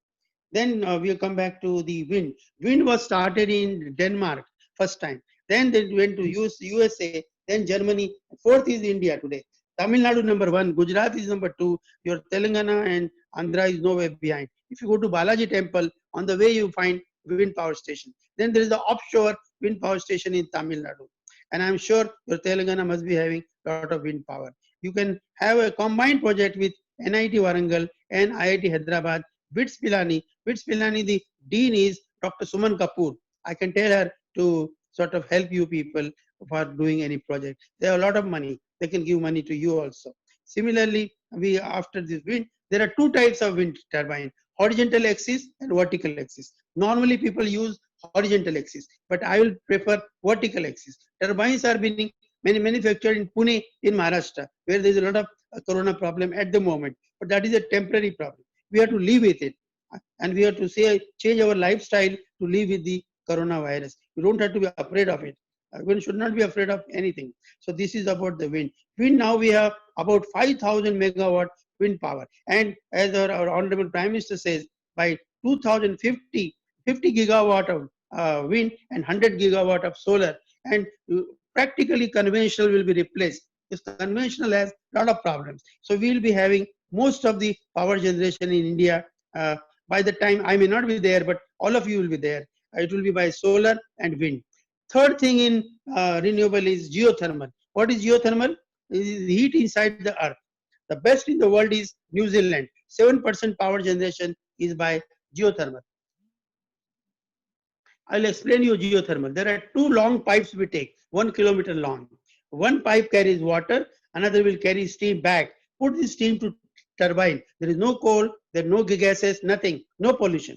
Then we'll come back to the wind. Wind was started in Denmark first time. Then they went to USA, then Germany. Fourth is India today. Tamil Nadu number 1, Gujarat is number 2. Your Telangana and Andhra is nowhere behind. If you go to Balaji temple, on the way you find wind power station. Then there is the offshore wind power station in Tamil Nadu. And I'm sure your Telangana must be having a lot of wind power. You can have a combined project with NIT Warangal and IIT Hyderabad. BITS Pilani. BITS Pilani, the dean is Dr. Suman Kapoor. I can tell her to sort of help you people for doing any project. They have a lot of money. They can give money to you also. Similarly, after this wind, there are 2 types of wind turbine: horizontal axis and vertical axis. Normally, people use horizontal axis, but I will prefer vertical axis. Turbines are being manufactured in Pune, in Maharashtra, where there is a lot of corona problem at the moment. But that is a temporary problem. We have to live with it, and we have to change our lifestyle to live with the coronavirus. You don't have to be afraid of it. One should not be afraid of anything. So this is about the wind. Wind, now we have about 5,000 megawatt wind power, and as our Honorable Prime Minister says, by 2050, 50 gigawatt of wind and 100 gigawatt of solar, and practically conventional will be replaced. This conventional has a lot of problems. So we will be having most of the power generation in India. By the time I may not be there, but all of you will be there. It will be by solar and wind. Third thing in renewable is geothermal. What is geothermal? It is heat inside the earth. The best in the world is New Zealand. 7% power generation is by geothermal. I'll explain you geothermal. There are 2 long pipes we take, 1 kilometer long. One pipe carries water, another will carry steam back. Put the steam to turbine. There is no coal, there are no gases, nothing, no pollution.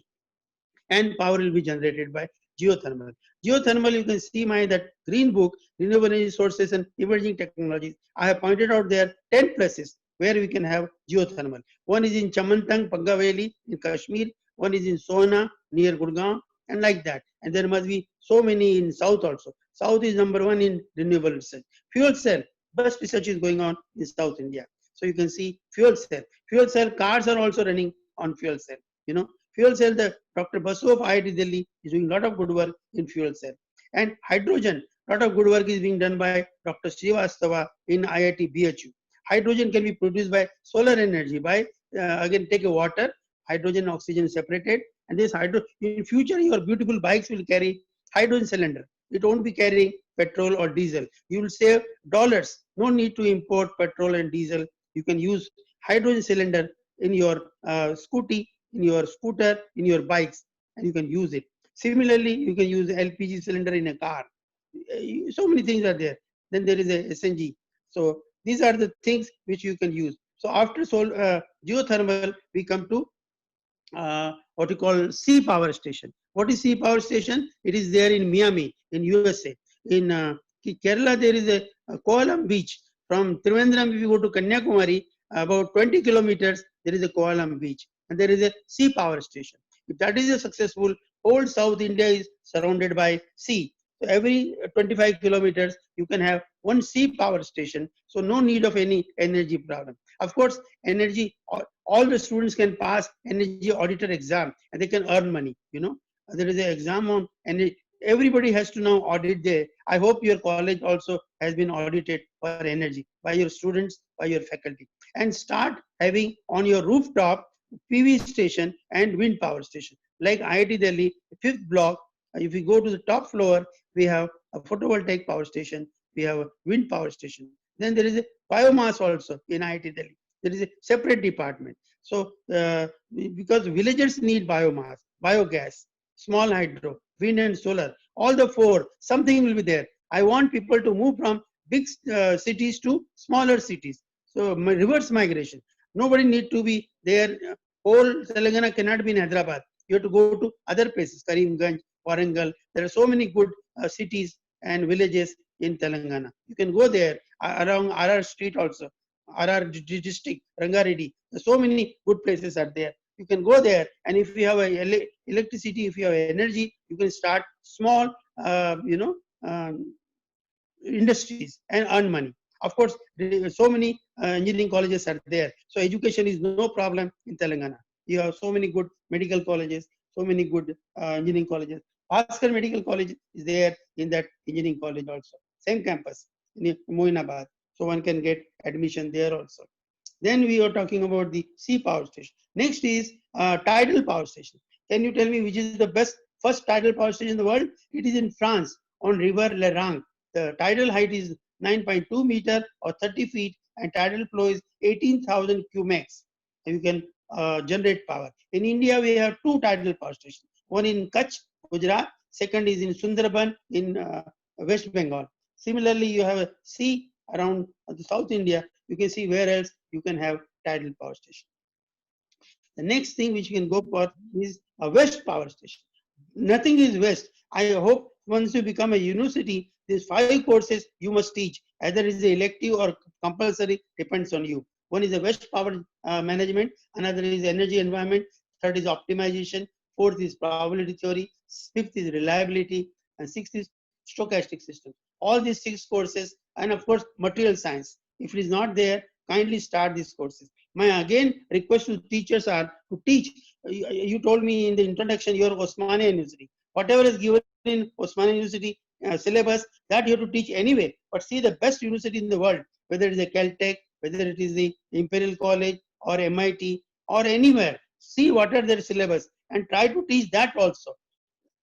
And power will be generated by geothermal. Geothermal, you can see that green book, renewable energy sources and emerging technologies. I have pointed out there 10 places where we can have geothermal. One is in Chamantang, Pangaveli in Kashmir. One is in Sohna near Gurgaon, and like that. And there must be so many in South also. South is number 1 in renewable research. Fuel cell, best research is going on in South India. So you can see fuel cell. Fuel cell cars are also running on fuel cell. Fuel cell, the Dr. Basu of IIT Delhi is doing a lot of good work in fuel cell. And hydrogen, a lot of good work is being done by Dr. Srivastava in IIT BHU. Hydrogen can be produced by solar energy, by again take a water, hydrogen and oxygen separated, and this in future your beautiful bikes will carry hydrogen cylinder. It won't be carrying petrol or diesel. You will save dollars. No need to import petrol and diesel. You can use hydrogen cylinder in your scooty, in your scooter, in your bikes, and you can use it. Similarly, you can use LPG cylinder in a car. So many things are there. Then there is a SNG. So these are the things which you can use. So after geothermal, we come to what we call sea power station. What is sea power station? It is there in Miami, in USA. In Kerala, there is a Kovalam beach. From Trivandrum, if you go to Kanyakumari, about 20 kilometers, there is a Kovalam beach. And there is a sea power station. If that is a successful, whole South India is surrounded by sea. So every 25 kilometers, you can have one sea power station. So no need of any energy problem. Of course, energy, all the students can pass energy auditor exam and they can earn money. There is an exam on energy everybody has to now audit there. I hope your college also has been audited for energy by your students, by your faculty, and start having on your rooftop PV station and wind power station. Like IIT Delhi, 5th block, if you go to the top floor, we have a photovoltaic power station, we have a wind power station. Then there is a biomass also in IIT Delhi. There is a separate department. So because villagers need biomass, biogas, small hydro, wind and solar, all the four, something will be there. I want people to move from big cities to smaller cities. So reverse migration. Nobody need to be there. Whole Telangana cannot be in Hyderabad. You have to go to other places, Karimganj, Warangal. There are so many good cities and villages in Telangana. You can go there around RR Street also, RR district, Rangareddy. So many good places are there. You can go there, and if you have electricity, if you have energy, you can start small, industries and earn money. Of course, so many engineering colleges are there. So education is no problem in Telangana. You have so many good medical colleges, so many good engineering colleges. Bhaskar Medical College is there in that engineering college also. Same campus in Moinabad. So one can get admission there also. Then we are talking about the sea power station. Next is tidal power station. Can you tell me which is the first tidal power station in the world? It is in France on River Lerang. The tidal height is 9.2 meter or 30 feet and tidal flow is 18,000 cumecs. You can generate power. In India, we have two tidal power stations. One in Kutch, Gujarat. Second is in Sundarban in West Bengal. Similarly, you have a sea around the South India. You can see where else you can have tidal power station. The next thing which you can go for is a West power station. Nothing is West. I hope once you become a university, these 5 courses you must teach. Either is the elective or compulsory, depends on you. One is the West power management, another is energy environment, third is optimization, fourth is probability theory, fifth is reliability, and sixth is stochastic system. All these 6 courses, and of course material science. If it is not there, kindly start these courses. My again request to teachers are to teach. You told me in the introduction you are Osmania University. Whatever is given in Osmania University syllabus, that you have to teach anyway. But see the best university in the world, whether it is a Caltech, whether it is the Imperial College or MIT or anywhere. See what are their syllabus and try to teach that also.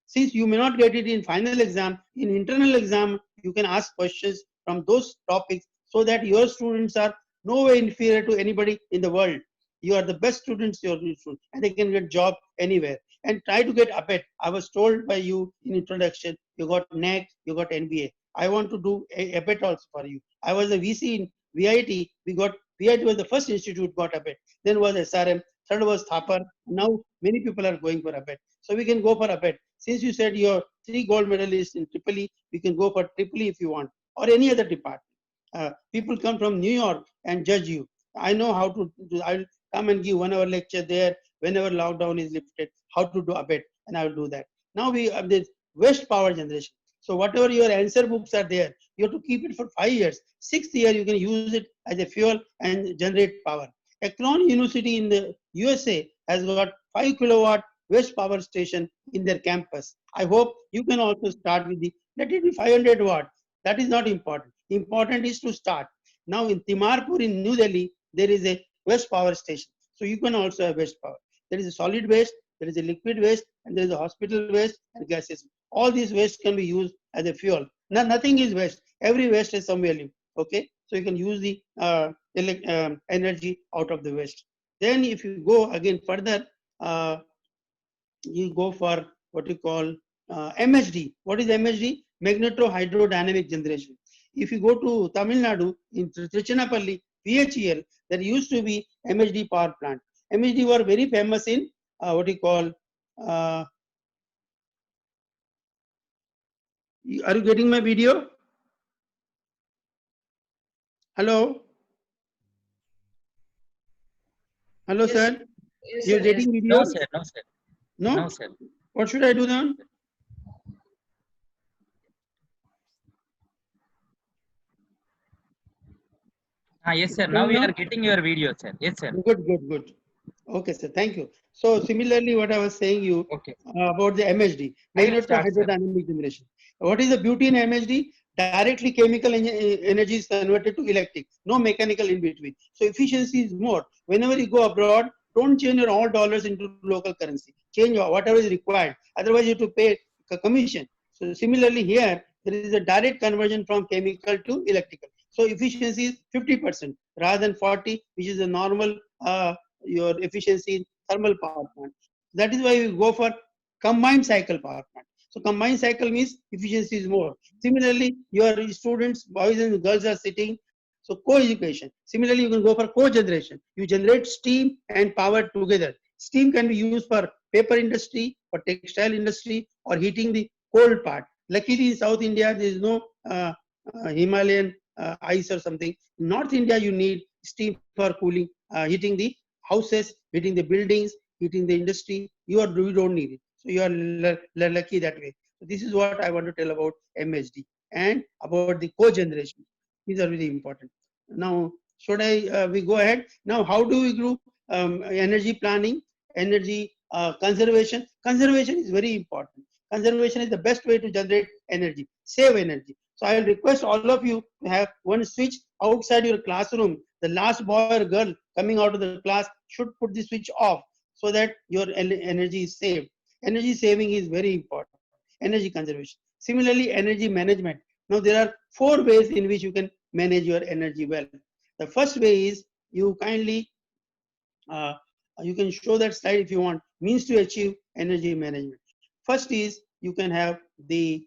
Since you may not get it in final exam, in internal exam, you can ask questions from those topics so that your students are no way inferior to anybody in the world. You are the best students, your students, and they can get job anywhere. And try to get APET. I was told by you in introduction, you got NEC, you got NBA. I want to do APET also for you. I was a VC in VIT. VIT was the first institute got APET. Then was SRM. Third was Thapar. Now many people are going for APET. So we can go for APET. Since you said you're 3 gold medalists in EEE, we can go for EEE if you want, or any other department. People come from New York and judge you. I know how to do. I'll come and give 1 hour lecture there whenever lockdown is lifted, how to do APET, and I will do that. Now we have this West power generation. So whatever your answer books are there, you have to keep it for 5 years. 6th year, you can use it as a fuel and generate power. Akron University in the USA has got 5 kilowatt West power station in their campus. I hope you can also start with let it be 500 watt. That is not important. Important is to start. Now in Timarpur in New Delhi, there is a West power station. So you can also have West power. There is a solid waste, there is a liquid waste, and there is a hospital waste and gases. All these waste can be used as a fuel. Nothing is waste. Every waste has some value. Okay, so you can use the energy out of the waste. Then if you go again further, you go for what you call MHD. What is MHD? Magneto-hydrodynamic generation. If you go to Tamil Nadu, in Trichinapalli, PHEL, there used to be MHD power plant. MHD were very famous in what you call, are you getting my video? Hello? Hello, Yes, sir? yes, You're sir, getting yes. video? No, sir. No, sir. No? No, sir. What should I do then? Yes, sir. Now we are getting your video, sir. Yes, sir. Good. Okay, sir. Thank you. So similarly, what I was saying you Okay. about the MHD, I will magneto start, sir. hydrodynamic generation. What is the beauty in MHD? Directly chemical energy is converted to electric. No mechanical in between. So efficiency is more. Whenever you go abroad, don't change your all dollars into local currency. Change whatever is required. Otherwise, you have to pay a commission. So similarly here, there is a direct conversion from chemical to electrical. So efficiency is 50% rather than 40, which is the normal your efficiency in thermal power plant. That is why we go for combined cycle power plant. So combined cycle means efficiency is more. Similarly, your students, boys and girls are sitting. So co-education. Similarly, you can go for co-generation. You generate steam and power together. Steam can be used for paper industry, for textile industry, or heating the cold part. Luckily, in South India, there is no Himalayan ice or something. In North India, you need steam for cooling, heating the houses, heating the buildings, heating the industry. You don't need it. So you are lucky that way. So this is what I want to tell about MHD and about the co-generation. These are very important. Now, should we go ahead? Now, how do we do energy planning, energy conservation? Conservation is very important. Conservation is the best way to generate energy, save energy. So I will request all of you to have one switch outside your classroom. The last boy or girl coming out of the class should put the switch off so that your energy is saved. Energy saving is very important. Energy conservation. Similarly, energy management. Now there are 4 ways in which you can manage your energy well. The first way is you kindly you can show that slide if you want, means to achieve energy management. First is you can have the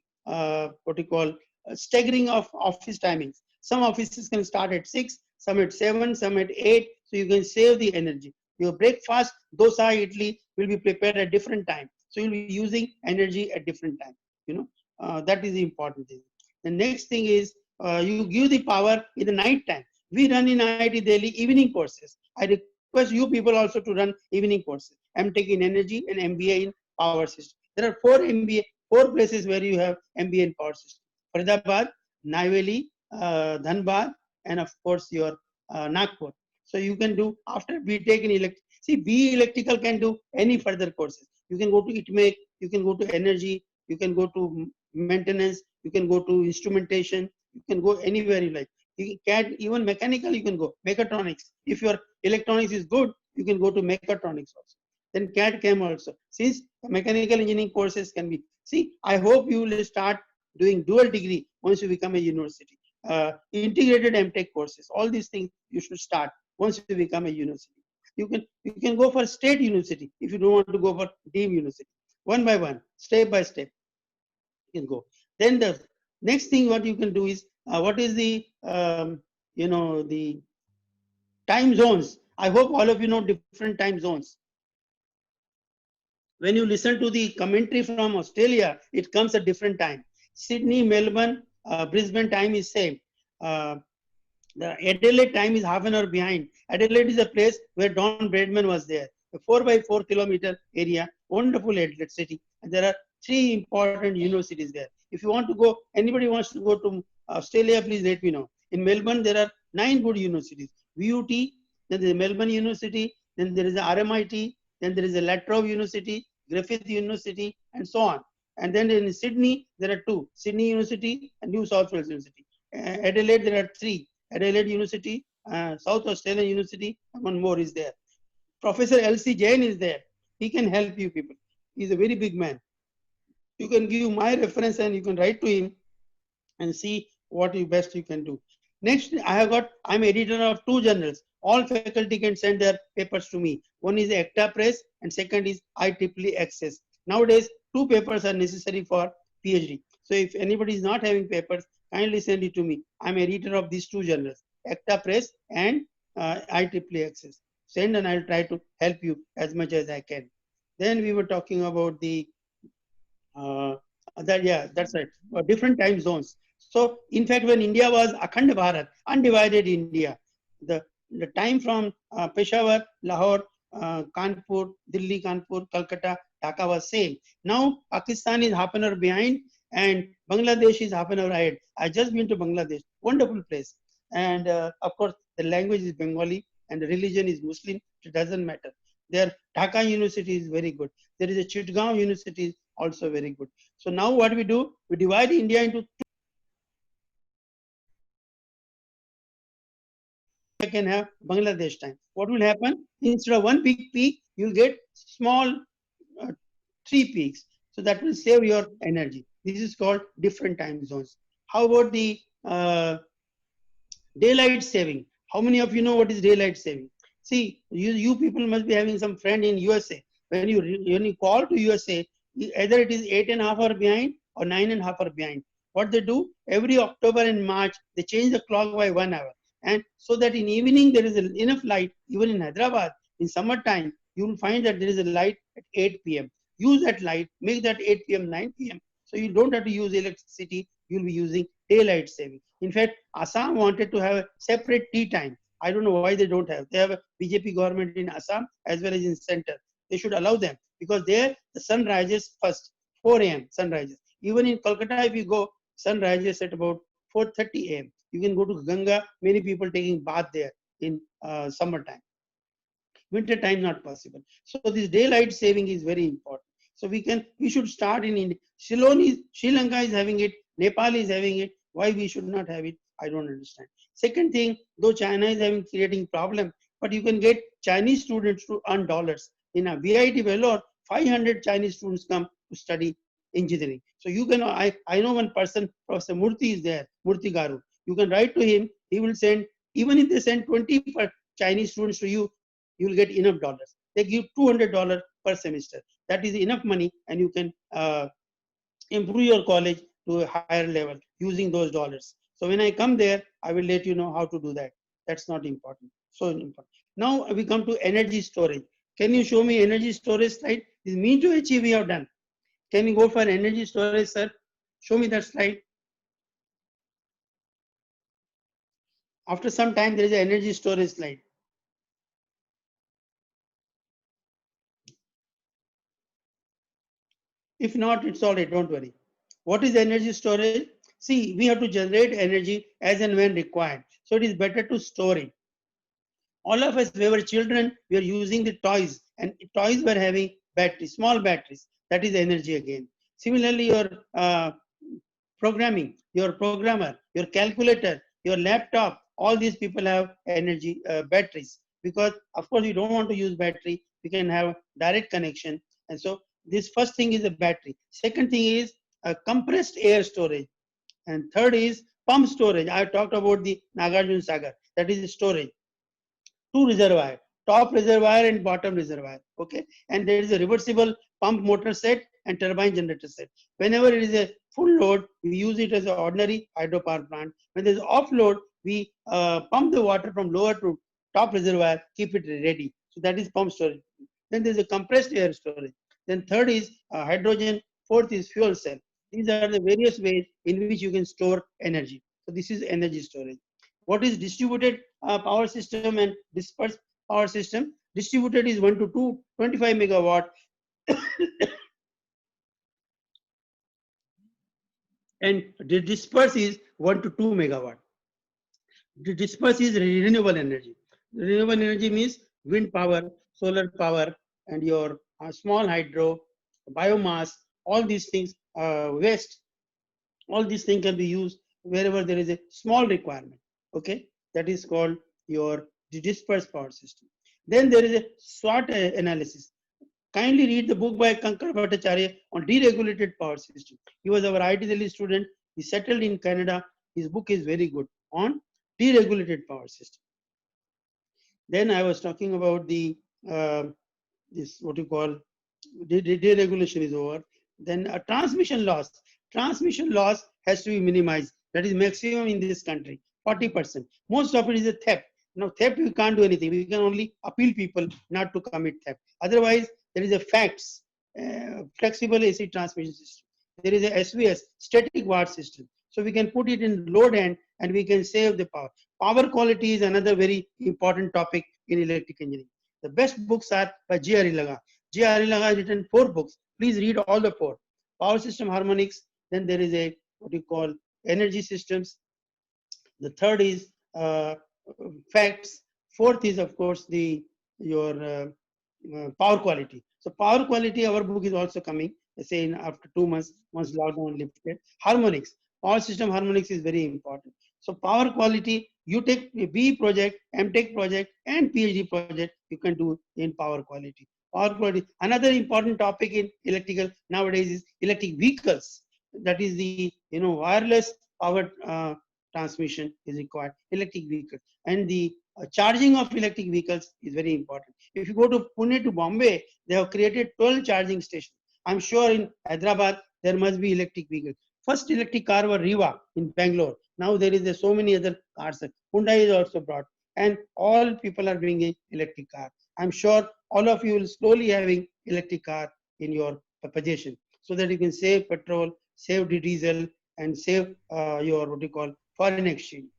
what you call staggering of office timings. Some offices can start at 6, some at 7, some at 8, so you can save the energy. Your breakfast, dosa, idli will be prepared at different time, so you'll be using energy at different time. You know, that is the important thing. The next thing is you give the power in the night time. We run in IIT Delhi evening courses. I request you people also to run evening courses. MTech in energy and MBA in power system. There are 4 MBA, 4 places where you have MBA in power system. Faridabad, Nairobi, Dhanbad, and of course your Nagpur. So you can do after BTech in electric. See, BE electrical can do any further courses. You can go to ITMEC, you can go to energy, you can go to maintenance, you can go to instrumentation, you can go anywhere you like. You can even mechanical, you can go mechatronics. If your electronics is good, you can go to mechatronics also. Then CAD CAM also. Since mechanical engineering courses can be. See, I hope you will start doing dual degree once you become a university. Integrated MTech courses. All these things you should start once you become a university. You can go for state university if you don't want to go for deemed university. One by one, step by step, you can go. Then the next thing what you can do is what is the the time zones. I hope all of you know different time zones. When you listen to the commentary from Australia, it comes at different time. Sydney, Melbourne, Brisbane time is same. The Adelaide time is half an hour behind. Adelaide is a place where Don Bradman was there. A 4x4 kilometer area, wonderful Adelaide city. And there are 3 important universities there. If you want to go, anybody wants to go to Australia, please let me know. In Melbourne, there are 9 good universities. VUT, then there is Melbourne University, then there is the RMIT, then there is a La Trobe University, Griffith University, and so on. And then in Sydney, there are 2, Sydney University and New South Wales University. Adelaide, there are 3, Adelaide University, South Australian University, and one more is there. Professor L.C. Jain is there. He can help you people. He's a very big man. You can give my reference and you can write to him and see what best you can do. Next, I'm editor of 2 journals. All faculty can send their papers to me. One is ACTA Press and second is IEEE Access. Nowadays, 2 papers are necessary for PhD. So if anybody is not having papers, kindly send it to me. I'm editor of these 2 journals, ACTA Press and IEEE Access. Send and I'll try to help you as much as I can. Then we were talking about the that's right, different time zones. So in fact, when India was Akhand Bharat, undivided India, the time from Peshawar, Lahore, Kanpur, Delhi, Kanpur, Calcutta, Dhaka was same. Now Pakistan is half an hour behind and Bangladesh is half an hour ahead. I just been to Bangladesh, wonderful place. And of course, the language is Bengali and the religion is Muslim. It doesn't matter. Their Dhaka University is very good. There is a Chittagaon University is also very good. So now what we do, we divide India into two. I can have Bangladesh time. What will happen? Instead of one big peak, you'll get small 3 peaks. So that will save your energy. This is called different time zones. How about the daylight saving? How many of you know what is daylight saving? See, you people must be having some friend in USA. When you call to USA, either it is 8.5 hours behind or 9.5 hours behind. What they do, every October and March, they change the clock by 1 hour. And so that in evening there is enough light. Even in Hyderabad, in summertime, you will find that there is a light at 8 p.m. Use that light, make that 8 p.m., 9 p.m. So you don't have to use electricity, you'll be using daylight saving. In fact, Assam wanted to have a separate tea time. I don't know why they don't have. They have a BJP government in Assam as well as in center. They should allow them because there the sun rises first, 4 a.m. sun rises. Even in Kolkata, if you go, sun rises at about 4:30 a.m. You can go to Ganga. Many people taking bath there in summertime. Winter time not possible. So this daylight saving is very important. So we should start in India. Sri Lanka is having it. Nepal is having it. Why we should not have it? I don't understand. Second thing, though China is creating problem, but you can get Chinese students to earn dollars. In a VIT Vellore, 500 Chinese students come to study engineering. So you can, I know one person, Professor Murthy is there, Murthy Garu. You can write to him, he will send, even if they send 20 Chinese students to you, you will get enough dollars. They give $200 per semester. That is enough money, and you can improve your college to a higher level using those dollars. So when I come there, I will let you know how to do that. That's not important. So important. Now we come to energy storage. Can you show me energy storage slide? This mean to achieve we have done. Can you go for energy storage, sir? Show me that slide. After some time, there is an energy storage slide. If not, it's all right, don't worry. What is energy storage? See, we have to generate energy as and when required. So it is better to store it. All of us, we were children, we were using the toys, and toys were having batteries, small batteries. That is energy again. Similarly, your programming, your programmer, your calculator, your laptop, all these people have energy batteries. Because of course you don't want to use battery, you can have direct connection. And so this first thing is a battery. Second thing is a compressed air storage. And third is pump storage. I talked about the Nagarjuna Sagar. That is the storage. Two reservoir, top reservoir and bottom reservoir. Okay. And there is a reversible pump motor set and turbine generator set. Whenever it is a full load, we use it as an ordinary hydropower plant. When there is off load, we pump the water from lower to top reservoir, keep it ready. So that is pump storage. Then there is a compressed air storage. Then third is hydrogen. Fourth is fuel cell. These are the various ways in which you can store energy. So this is energy storage. What is distributed power system and dispersed power system? Distributed is 1 to 25 megawatt. And the disperse is 1 to 2 megawatt. The disperse is renewable energy. Renewable energy means wind power, solar power, and your small hydro, biomass, all these things, waste, all these things can be used wherever there is a small requirement. Okay, that is called your dispersed power system. Then there is a SWOT analysis. Kindly read the book by Kankar Bhattacharya on deregulated power system. He was our IT Delhi student. He settled in Canada. His book is very good on deregulated power system. Then I was talking about the this what you call deregulation is over. Then a transmission loss. Transmission loss has to be minimized. That is maximum in this country, 40%. Most of it is a theft. Now theft we can't do anything. We can only appeal people not to commit theft. Otherwise, there is a FACTS, flexible AC transmission system. There is a SVS, static watt system. So we can put it in load end and we can save the power. Power quality is another very important topic in electric engineering. The best books are by J.R.E. Laga. J.R.E. Laga has written 4 books. Please read all the 4. Power system harmonics. Then there is a what you call energy systems. The third is FACTS. Fourth is of course your power quality. So power quality, our book is also coming, say in after 2 months, once lockdown lifted. Harmonics, power system harmonics is very important. So power quality, you take a B project, MTech project, and PhD project, you can do in power quality. Power quality. Another important topic in electrical nowadays is electric vehicles. That is the wireless power transmission is required. Electric vehicles and the charging of electric vehicles is very important. If you go to Pune to Bombay, they have created 12 charging stations. I'm sure in Hyderabad there must be electric vehicles. First electric car was Riva in Bangalore. Now there is so many other cars. Hyundai is also brought, and all people are bringing electric car. I'm sure all of you will slowly having electric car in your possession, so that you can save petrol, save the diesel, and save your what you call foreign exchange.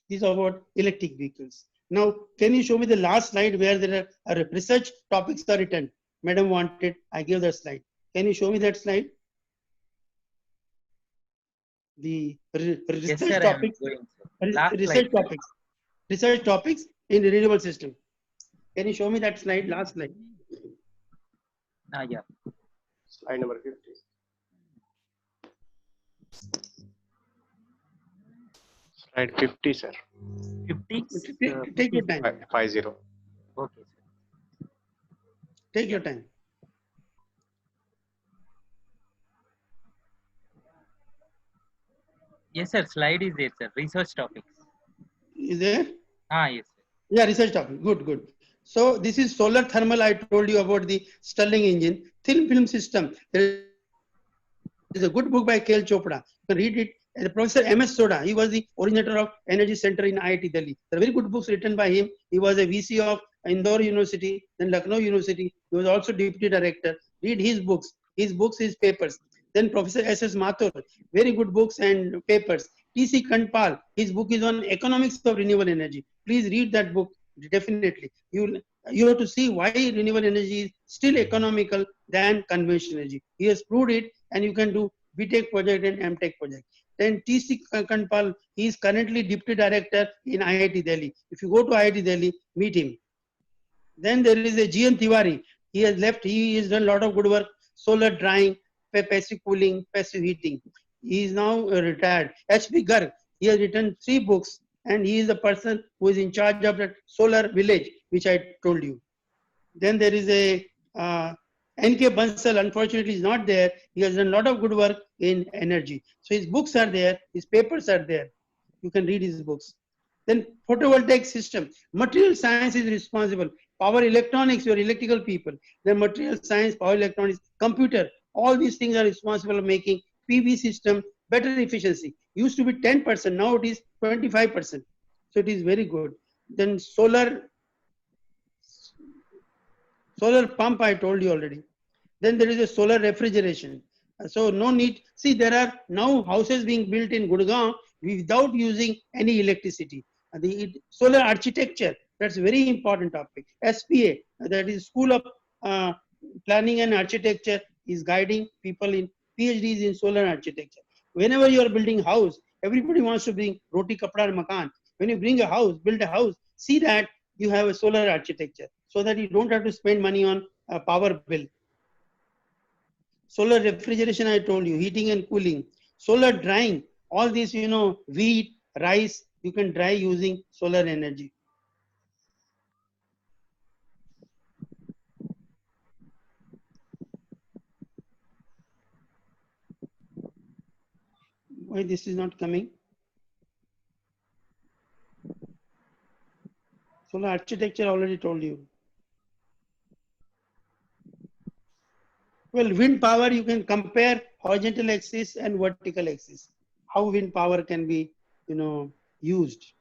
These are about electric vehicles. Now, can you show me the last slide where there are research topics are written? Madam wanted, I gave the slide. Can you show me that slide? The research sir, topics, research topics in the renewable system. Can you show me that slide? Last slide. Yeah. Slide number 50. Slide 50, sir. 50? Take your time. 50. Okay, sir. Take your time. Yes, sir. Slide is there, sir. Research topics. Is there? Yes, sir. Yeah, research topic. Good, good. So this is solar thermal. I told you about the Stirling engine. Thin film system. There is a good book by K.L. Chopra. You can read it. And Professor M.S. Soda, he was the originator of Energy Center in IIT Delhi. There are very good books written by him. He was a VC of Indore University, then Lucknow University. He was also deputy director. Read his books, his papers. Then Professor S.S. Mathur, very good books and papers. T.C. Kantpal, his book is on economics of renewable energy. Please read that book, definitely. You have to see why renewable energy is still economical than conventional energy. He has proved it, and you can do BTech project and MTech project. Then T.C. Kantpal, he is currently deputy director in IIT Delhi. If you go to IIT Delhi, meet him. Then there is a G.N. Tiwari. He has left. He has done a lot of good work, solar drying, passive cooling, passive heating. He is now retired. H.P. Garg, he has written 3 books, and he is the person who is in charge of that solar village, which I told you. Then there is a N.K. Bansal, unfortunately, is not there. He has done a lot of good work in energy. So his books are there, his papers are there. You can read his books. Then photovoltaic system. Material science is responsible. Power electronics, your electrical people. Then material science, power electronics, computer. All these things are responsible for making PV system better efficiency. Used to be 10%, now it is 25%. So it is very good. Then solar pump, I told you already. Then there is a solar refrigeration. So no need. See, there are now houses being built in Gurgaon without using any electricity. The solar architecture, that's a very important topic. SPA, that is School of Planning and Architecture, is guiding people in PhDs in solar architecture. Whenever you are building house, everybody wants to bring roti, kapda, and makan. When you bring a house, build a house, see that you have a solar architecture so that you don't have to spend money on a power bill. Solar refrigeration, I told you, heating and cooling. Solar drying, all these, wheat, rice, you can dry using solar energy. Why this is not coming? Solar architecture, already told you. Well, wind power, you can compare horizontal axis and vertical axis. How wind power can be, used.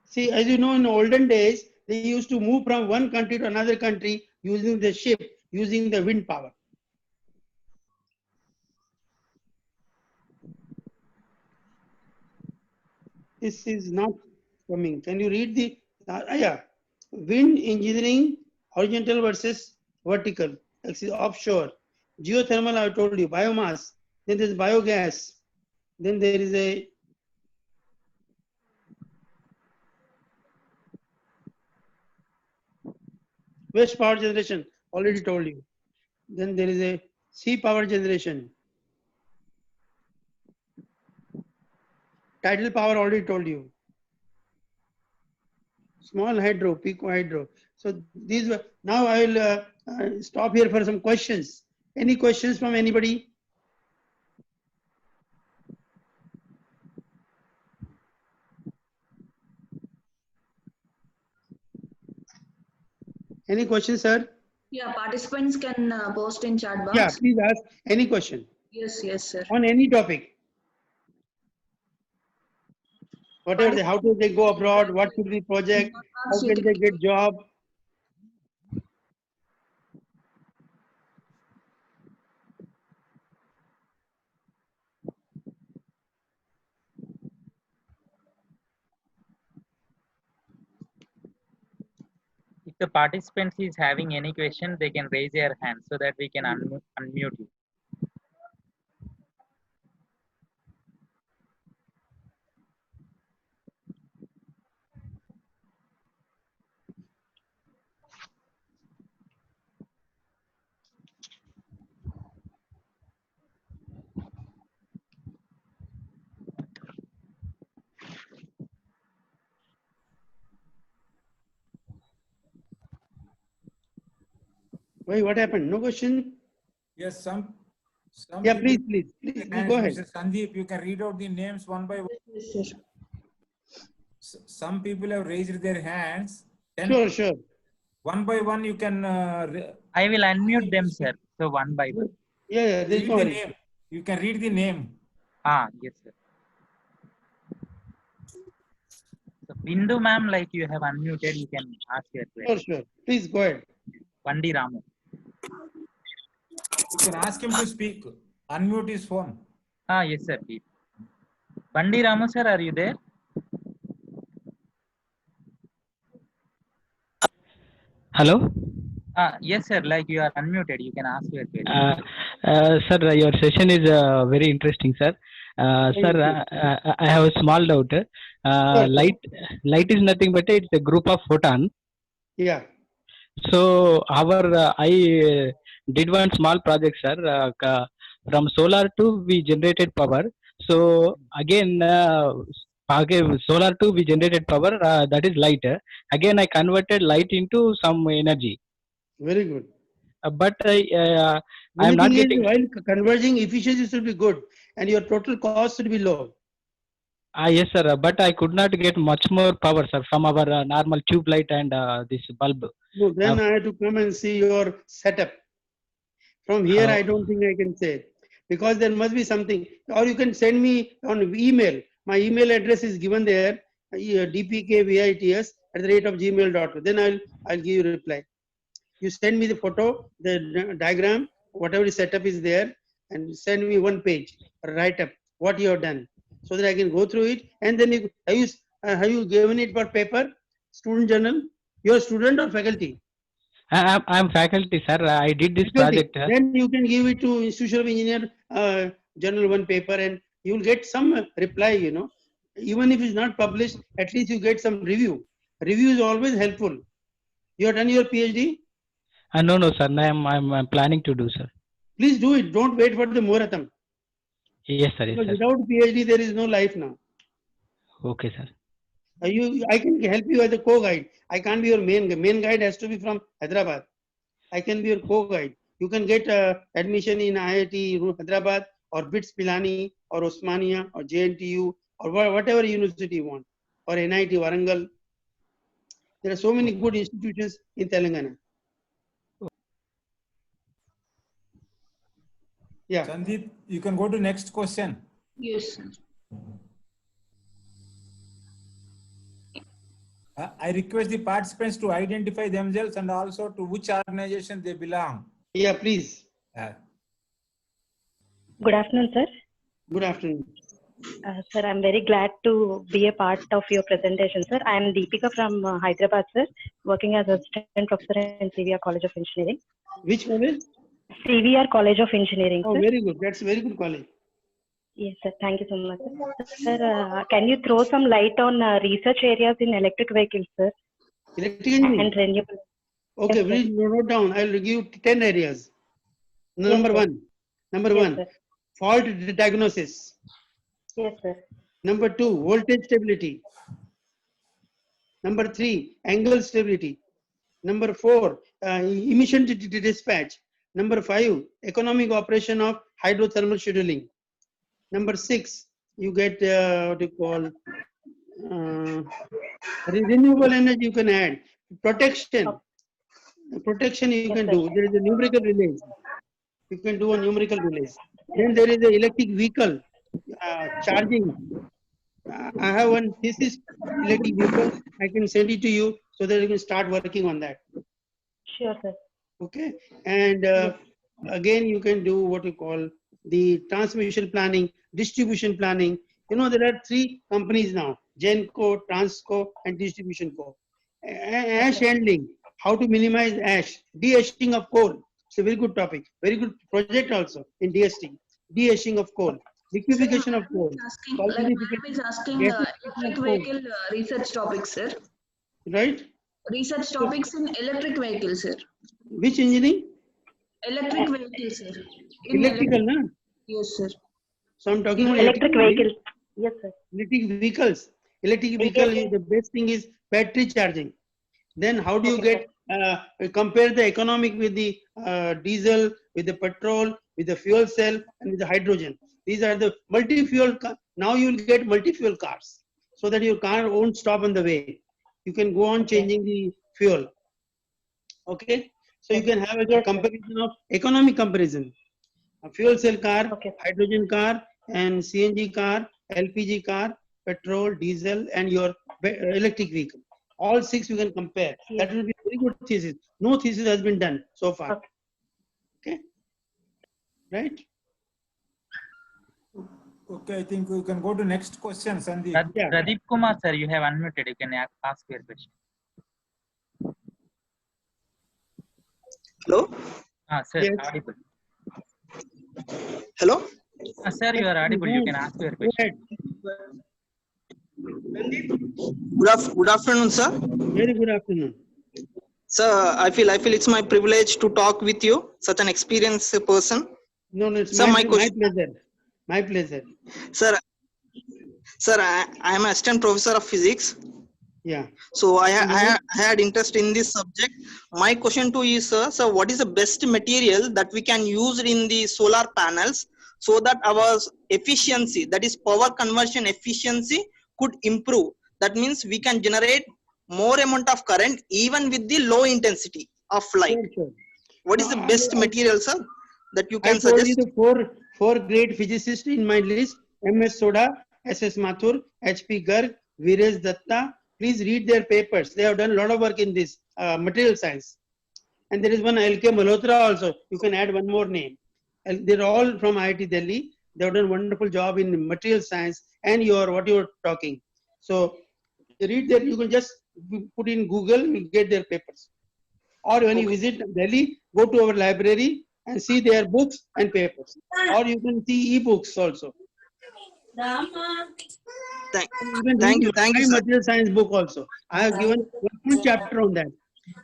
See, as you know, in olden days, they used to move from one country to another country using the ship, using the wind power. This is not coming. Can you read the, yeah, wind engineering, horizontal versus vertical, axis offshore. Geothermal, I told you, biomass. Then there's biogas. Then there is a waste power generation, already told you. Then there is a sea power generation. Tidal power, already told you. Small hydro, pico hydro. So these were, now I will stop here for some questions. Any questions from anybody? Any questions, sir? Yeah, participants can post in chat box. Yeah, please ask any question Yes, yes, sir. on any topic. Whatever they, how do they go abroad? What should be project? How can they get job? If the participants is having any question, they can raise their hand so that we can unmute you. Why, what happened? No question? Yes, some Yeah, people- please And go ahead. Mr. Sandeep, you can read out the names one by one. Yes, sir. Some people have raised their hands. Then Sure. one by one, you can I will unmute them, sir. So one by one. Yeah, there's read no the hurry. name. You can read the name. Yes, sir. So Bindu ma'am, like you have unmuted, you can ask your question. Sure. Please go ahead. Vandi Ramu. You can ask him to speak. Unmute his phone. Yes, sir. Please. Vandi Ramu, sir, are you there? Hello. Yes, sir. Like you are unmuted, you can ask your question. Sir, your session is very interesting, sir. Sir, I have a small doubt. Light is nothing but it's a group of photon. Yeah. So I did one small project, sir. From solar to we generated power. So again, solar to we generated power. That is light. Again, I converted light into some energy. Very good. But I am not getting. While converging, efficiency should be good and your total cost should be low. Yes, sir. But I could not get much more power, sir, from our normal tube light and this bulb. No, then I have to come and see your setup. From here, I don't think I can say, because there must be something. Or you can send me on email. My email address is given there, dpkvits@gmail.com. Then I'll give you a reply. You send me the photo, the diagram, whatever setup is there, and send me one page, write up what you have done, so that I can go through it. And then have you given it for paper, student journal? You are student or faculty? I am faculty, sir. I did this project. Then you can give it to Institution of Engineer journal, one paper, and you will get some reply. Even if it's not published, at least you get some review. Review is always helpful. You have done your PhD? No, sir. I'm planning to do, sir. Please do it. Don't wait for the Muhuratam. Yes, sir. Yes, Because sir. without PhD, there is no life now. Okay, sir. I can help you as a co-guide. I can't be your main guide. Has to be from Hyderabad. I can be your co-guide. You can get admission in IIT Hyderabad or BITS Pilani or Osmania or JNTU or whatever university you want, or NIT Warangal. There are so many good institutions in Telangana. Yeah. Sandeep, you can go to next question. Yes. I request the participants to identify themselves and also to which organization they belong. Yeah, please. Good afternoon, sir. Good afternoon. Sir, I'm very glad to be a part of your presentation, sir. I am Deepika from Hyderabad, sir, working as assistant professor in CVR College of Engineering. Which college? CVR College of Engineering, Oh, sir. very good. That's a very good college. Yes, sir. Thank you so much, sir. Sir, can you throw some light on research areas in electric vehicles, sir? Electric engineering? And renewable. Okay, Yes, sir. please note down. I'll give you 10 areas. Number sir. one. Number Yes, one, sir. fault diagnosis. Yes, sir. Number two, voltage stability. Number three, angle stability. Number four, emission dispatch. Number five, economic operation of hydrothermal scheduling. Number six, you get what you call renewable energy you can add. Protection. Protection you can do. There is a numerical relays. You can do a numerical relays. Then there is a electric vehicle charging. I have one thesis electric vehicle. I can send it to you so that you can start working on that. Sure, sir. Okay. And again, you can do what you call the transmission planning, distribution planning. You know, there are three companies now: Genco, Transco, and Distribution Co. Ash handling, how to minimize ash, de-ashing of coal. It's a very good topic, very good project also in DST. De-ashing of coal, liquefaction of coal. Madam is asking electric vehicle research topics, sir. Right? Research topics in electric vehicles, sir. Which engineering? Electric vehicles, sir. In Electrical, na? Yes, sir. So I'm talking about Electric vehicles. Yes, sir. Electric vehicles. Electric vehicle, the best thing is battery charging. Then how do you get, compare the economic with the diesel, with the petrol, with the fuel cell, and with the hydrogen. These are the multi-fuel. Now you will get multi-fuel cars so that your car won't stop on the way. You can go on changing the fuel. Okay. So you can have a comparison of economic comparison. A fuel cell car, hydrogen car, and CNG car, LPG car, petrol, diesel, and your electric vehicle. All six you can compare. That will be a very good thesis. No thesis has been done so far. Okay. Right? Okay, I think we can go to next question, Sandeep. Pradeep Kumar, sir, you have unmuted. You can ask your question. Hello? Sir, Yes. audible. Hello? Sir, you are audible. You can ask your question. Good afternoon, sir. Very good afternoon. Sir, I feel it's my privilege to talk with you, such an experienced person. No, it's sir, my pleasure. My pleasure. Sir, I am an assistant professor of physics. Yeah. So I had interest in this subject. My question to you, sir, what is the best material that we can use in the solar panels so that our efficiency, that is power conversion efficiency, could improve? That means we can generate more amount of current even with the low intensity of light. Sure. What is the best material, sir, that you can I told suggest? you the four great physicists in my list: M.S. Soda, S.S. Mathur, H.P. Garg, Virej Datta. Please read their papers. They have done a lot of work in this material science. And there is one L.K. Malhotra also. You can add one more name. They're all from IIT Delhi. They have done a wonderful job in material science and what you're talking. So read there. You can just put in Google, you get their papers. Or when you visit Delhi, go to our library and see their books and papers. Or you can see e-books also. Thank you, sir. Material science book also. I have given one full chapter on that.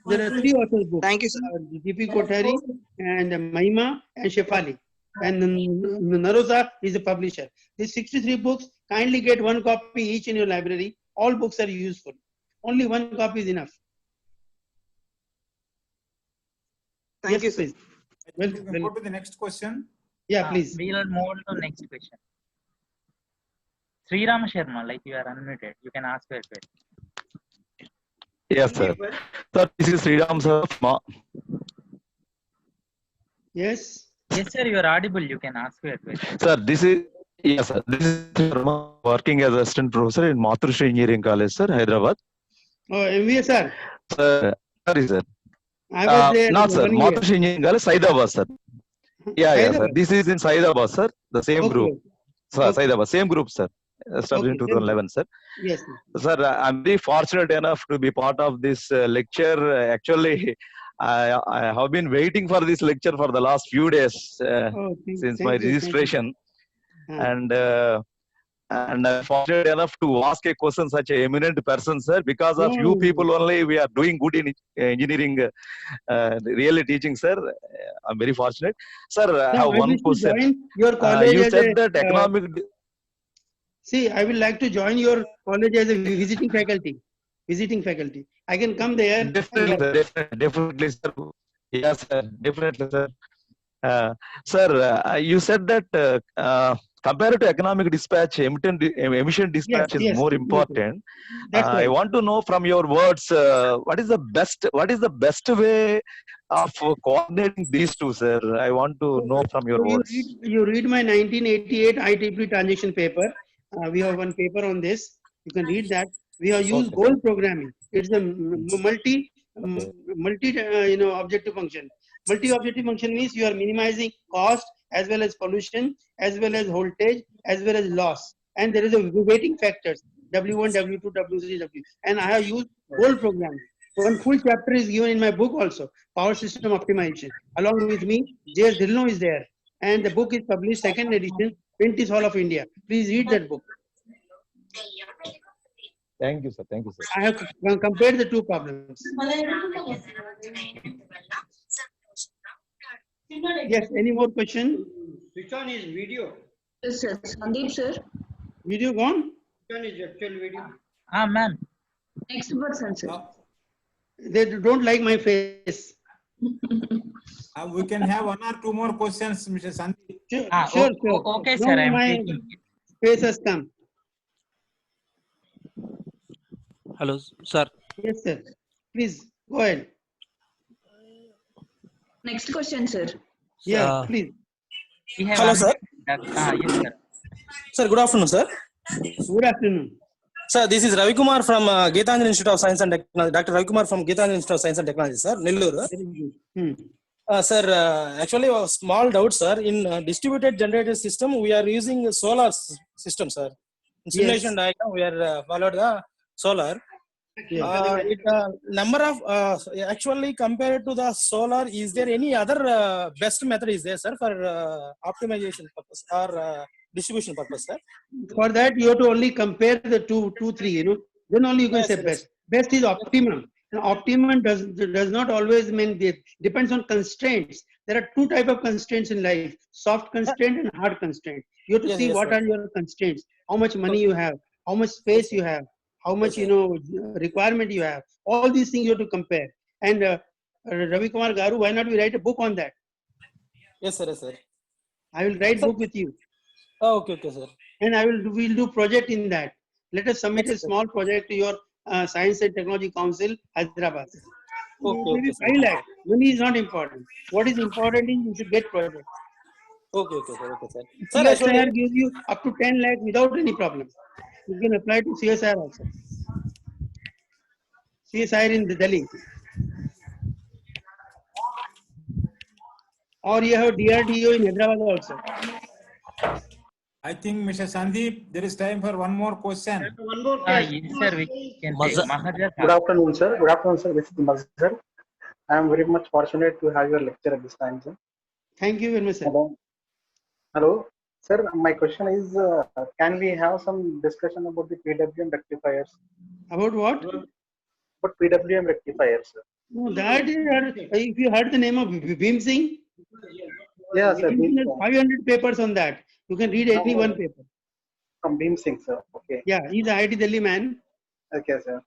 There are 3 authors books. Thank you, sir. D.P. Kothari and Mahima and Shefali. And Narosa is the publisher. These 63 books, kindly get 1 copy each in your library. All books are useful. Only 1 copy is enough. Thank you, sir. We can go to the next question. Yeah, please. We will move on to next question. Sriram Sharma, like you are unmuted. You can ask your question. Yes, sir. Sir, this is Sriram, sir. Yes. Yes, sir, you are audible. You can ask your question. Sir, this is Sharma, working as assistant professor in Mathur Engineering College, sir, Hyderabad. Oh, MVS, sir. Sir, sorry, sir. I was there. Not, sir. Mathur Engineering College, Saidabad, sir. Yeah, sir. This is in Saidabad, sir. The same group. Sir, Saidabad, same group, sir. Established in 2011, sir. Yes. Sir, I'm very fortunate enough to be part of this lecture. Actually, I have been waiting for this lecture for the last few days since my registration. And and I'm fortunate enough to ask a question such a eminent person, sir. Because of you people only, we are doing good in engineering, really teaching, sir. I'm very fortunate, sir. I have one question. Join your college You as said a, that economic. See, I will like to join your college as a visiting faculty. Visiting faculty. I can come there. Definitely, sir. Yes, sir. Definitely, sir. Sir, you said that compared to economic dispatch, emission dispatch is more important. That's right. I want to know from your words, what is the best way of coordinating these two, sir? I want to know from your words. You read my 1988 IEEE transaction paper. We have one paper on this. You can read that. We have used goal programming. It's a multi objective function. Multi-objective function means you are minimizing cost as well as pollution, as well as voltage, as well as loss. And there is a weighting factors, W1, W2, W3, W. And I have used goal programming. One full chapter is given in my book also, Power System Optimization. Along with me, J.S. Dhillon is there. And the book is published, second edition, Prentice Hall of India. Please read that book. Thank you, sir. Thank you, sir. I have compared the two problems. Yes, any more question? Which one is video? Yes, sir. Sandeep, sir. Video gone? Which one is actual video? Ma'am. Next person, sir. They don't like my face. We can have one or two more questions, Mr. Sandeep. Sure. Okay, No, sir. I'm my taking. face has come. Hello, sir. Yes, sir. Please go ahead. Next question, sir. Yeah, please. Hello, sir. Yes, sir. Sir, good afternoon, sir. Good afternoon. Sir, this is Ravi Kumar from Geethanjali Institute of Science and Technology. Dr. Ravi Kumar from Geethanjali Institute of Science and Technology, sir, Nellore. Sir, actually, a small doubt, sir. In distributed generator system, we are using solar system, sir. In simulation diagram, we are followed the solar. Number of actually compared to the solar, is there any other best method is there, sir, for optimization purpose or distribution purpose, sir? For that, you have to only compare the two, three. Then only you can say best. Best is optimum. And optimum does not always mean it depends on constraints. There are two types of constraints in life: soft constraint and hard constraint. You have to see what are your constraints, how much money you have, how much space you have, how much requirement you have. All these things you have to compare. And Ravi Kumar Garu, why not we write a book on that? Yes, sir. Yes, sir. I will write book with you. Oh, okay, sir. And we'll do project in that. Let us submit a small project to your Science and Technology Council, Hyderabad. Maybe 5 lakh. Money is not important. What is important is you should get project. Okay, sir. Okay, sir. CSIR gives you up to 10 lakh without any problem. You can apply to CSIR also. CSIR in Delhi. Or you have DRDO in Hyderabad also. I think, Mr. Sandeep, there is time for one more question. One more Yes, sir. We can take Mahajan. Good afternoon, sir. Good afternoon, sir. This is Mazhar. I am very much fortunate to have your lecture at this time, sir. Thank you very much, sir. Hello. Sir, my question is, can we have some discussion about the PWM rectifiers? About what? About PWM rectifiers, sir. No, that is, if you heard the name of Bhim Singh, yeah, sir. 500 papers on that. You can read any one paper. From Bhim Singh, sir. Okay. Yeah, he's an IIT Delhi man. Okay, sir.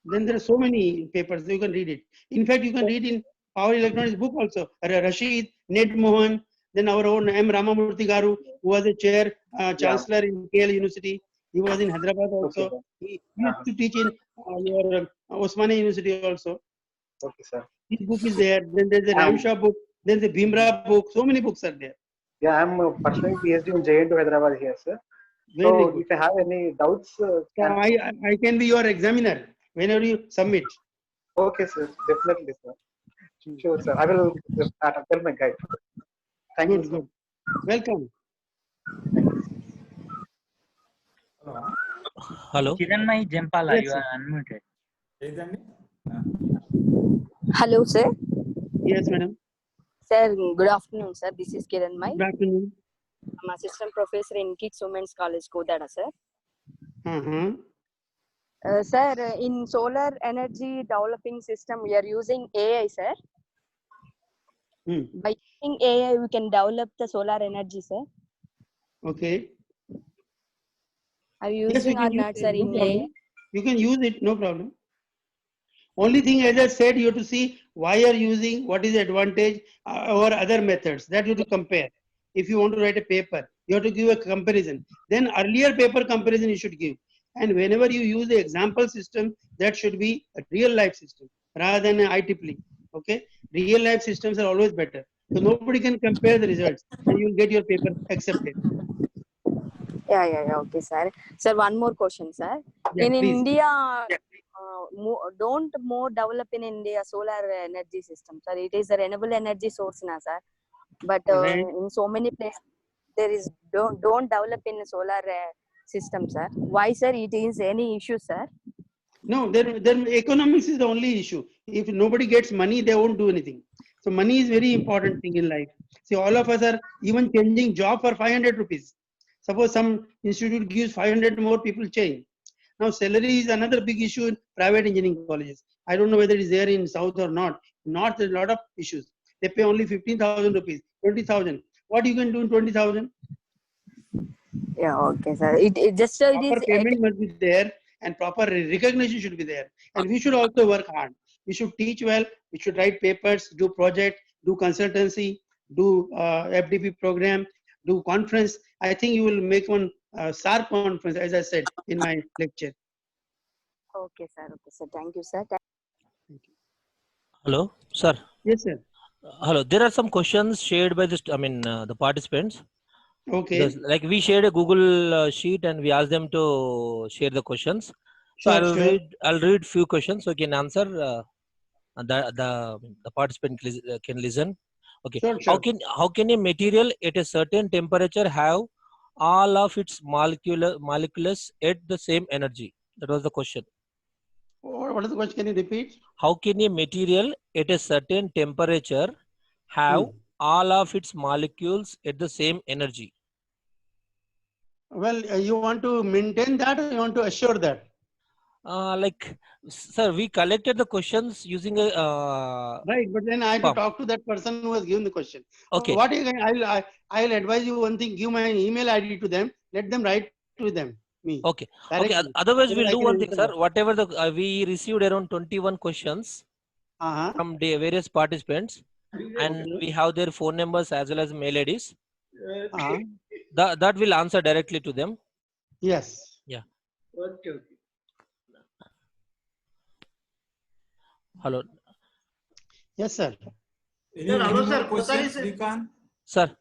Then there are so many papers, you can read it. In fact, you can read in Power Electronics book also. Rashid, Ned Mohan, then our own M. Ramamurthy Garu, who was a chair, chancellor in KL University. He was in Hyderabad also. Okay, he used to teach in your Osmania University also. Okay, sir. His book is there. Then there's a Ramshaw book. Then the Bhimra book. So many books are there. Yeah, I'm pursuing PhD in JNU Hyderabad here, sir. So if I have any doubts, I can be your examiner whenever you submit. Okay, sir. Definitely, sir. Sure, sir. I will tell my guide. Thank you, sir. Welcome. Hello. Kiranmai Jempala, Yes, you sir. are unmuted. Hello, sir. Yes, madam. Sir, good afternoon, sir. This is Kiranmai. Good afternoon. I'm assistant professor in Kids Women's College, Kodada, sir. Sir, in solar energy developing system, we are using AI, sir. By using AI, we can develop the solar energy, sir. Okay. Are you Yes, you using or can use not, it, sir, no in AI? problem. You can use it, no problem. Only thing, as I said, you have to see why you are using, what is the advantage, or other methods that you have to compare. If you want to write a paper, you have to give a comparison. Then earlier paper comparison you should give. And whenever you use the example system, that should be a real life system rather than an IEEE. Okay, real life systems are always better. So nobody can compare the results, and you will get your paper accepted. Yeah, okay, sir. Sir, one more question, sir. Yeah, In please. India, don't more develop in India solar energy system, sir. It is a renewable energy source, na, sir. But Right. in so many places, there is don't develop in solar system, sir. Why, sir? It is any issue, sir? No, their economics is the only issue. If nobody gets money, they won't do anything. So money is very important thing in life. See, all of us are even changing job for 500 rupees. Suppose some institute gives 500 more, people change. Now salary is another big issue in private engineering colleges. I don't know whether it is there in South or not. North, there's a lot of issues. They pay only 15,000 rupees, 20,000. What you can do in 20,000? Yeah, okay, sir. It just it Proper is payment must be there and proper recognition should be there. And we should also work hard. We should teach well. We should write papers, do project, do consultancy, do FDP program, do conference. I think you will make one SAR conference, as I said in my lecture. Okay, sir. Okay, sir. Thank you, sir. Hello, sir. Yes, sir. Hello. There are some questions shared by the participants. Okay. Like we shared a Google sheet and we asked them to share the questions. So Sure. I'll read few questions so you can answer. The participant can listen. Okay. Sure. How can a material at a certain temperature have all of its molecules at the same energy? That was the question. What is the question? Can you repeat? How can a material at a certain temperature have all of its molecules at the same energy? Well, you want to maintain that or you want to assure that? Sir, we collected the questions using a right, but then I have to talk to that person who has given the question. Okay. What you can, I'll advise you one thing. Give my email ID to them. Let them write to them. Me. Okay. Directly. Okay. Otherwise, So we'll I do can one thing, answer sir. that. Whatever we received around 21 questions from the various participants, and we have their phone numbers as well as mail IDs. That will answer directly to them. Yes. Yeah. Okay. Hello. Yes, sir. Hello, sir. Questions, Kotari, Srikanth? Sir.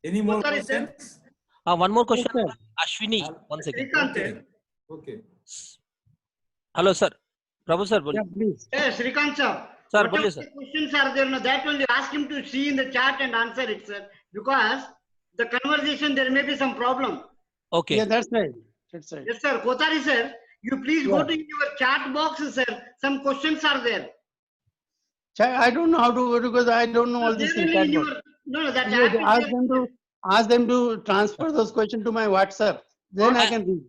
Any more Kotari, sir. questions? One more question. Ashwini, one second. Okay. Hello, sir. Prabhu sir. Yeah, please. Yes, Srikanth sir. Sir, Whatever sir. the questions are there, that only ask him to see in the chat and answer it, sir. Because the conversation, there may be some problem. Okay. Yeah, that's right. That's right. Yes, sir. Kotari, sir. You please go to your chat box, sir. Some questions are there. I don't know how to go because I don't know all these things. Ask them to transfer those questions to my WhatsApp. Then I can read.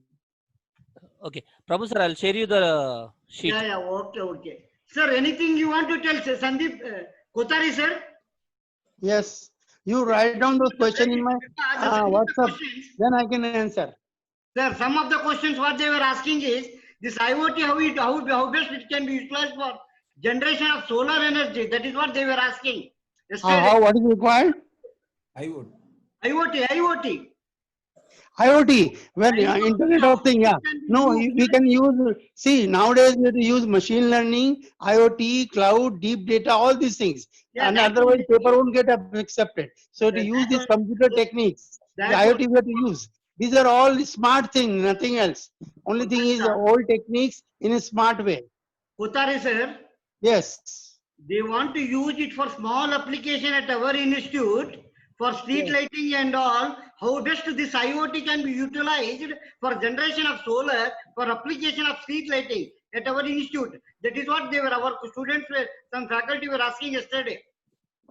Okay. Prabhu sir, I'll share you the sheet. Yeah, okay. Sir, anything you want to tell, sir? Sandeep, Kotari, sir? Yes. You write down those questions in my WhatsApp. Then I can answer. Sir, some of the questions what they were asking is this IoT, how best it can be utilized for generation of solar energy. That is what they were asking. What is required? IoT. Well, Internet of Things, yeah. No, we can use, see, nowadays we have to use machine learning, IoT, cloud, deep data, all these things. Yeah, and otherwise paper won't get accepted. So to use these computer techniques, the IoT we have to use. These are all smart things, nothing else. Only thing is old techniques in a smart way. Kotari, sir? Yes. They want to use it for small application at our institute for street lighting and all. How best this IoT can be utilized for generation of solar for application of street lighting at our institute. That is what our students were, some faculty were asking yesterday.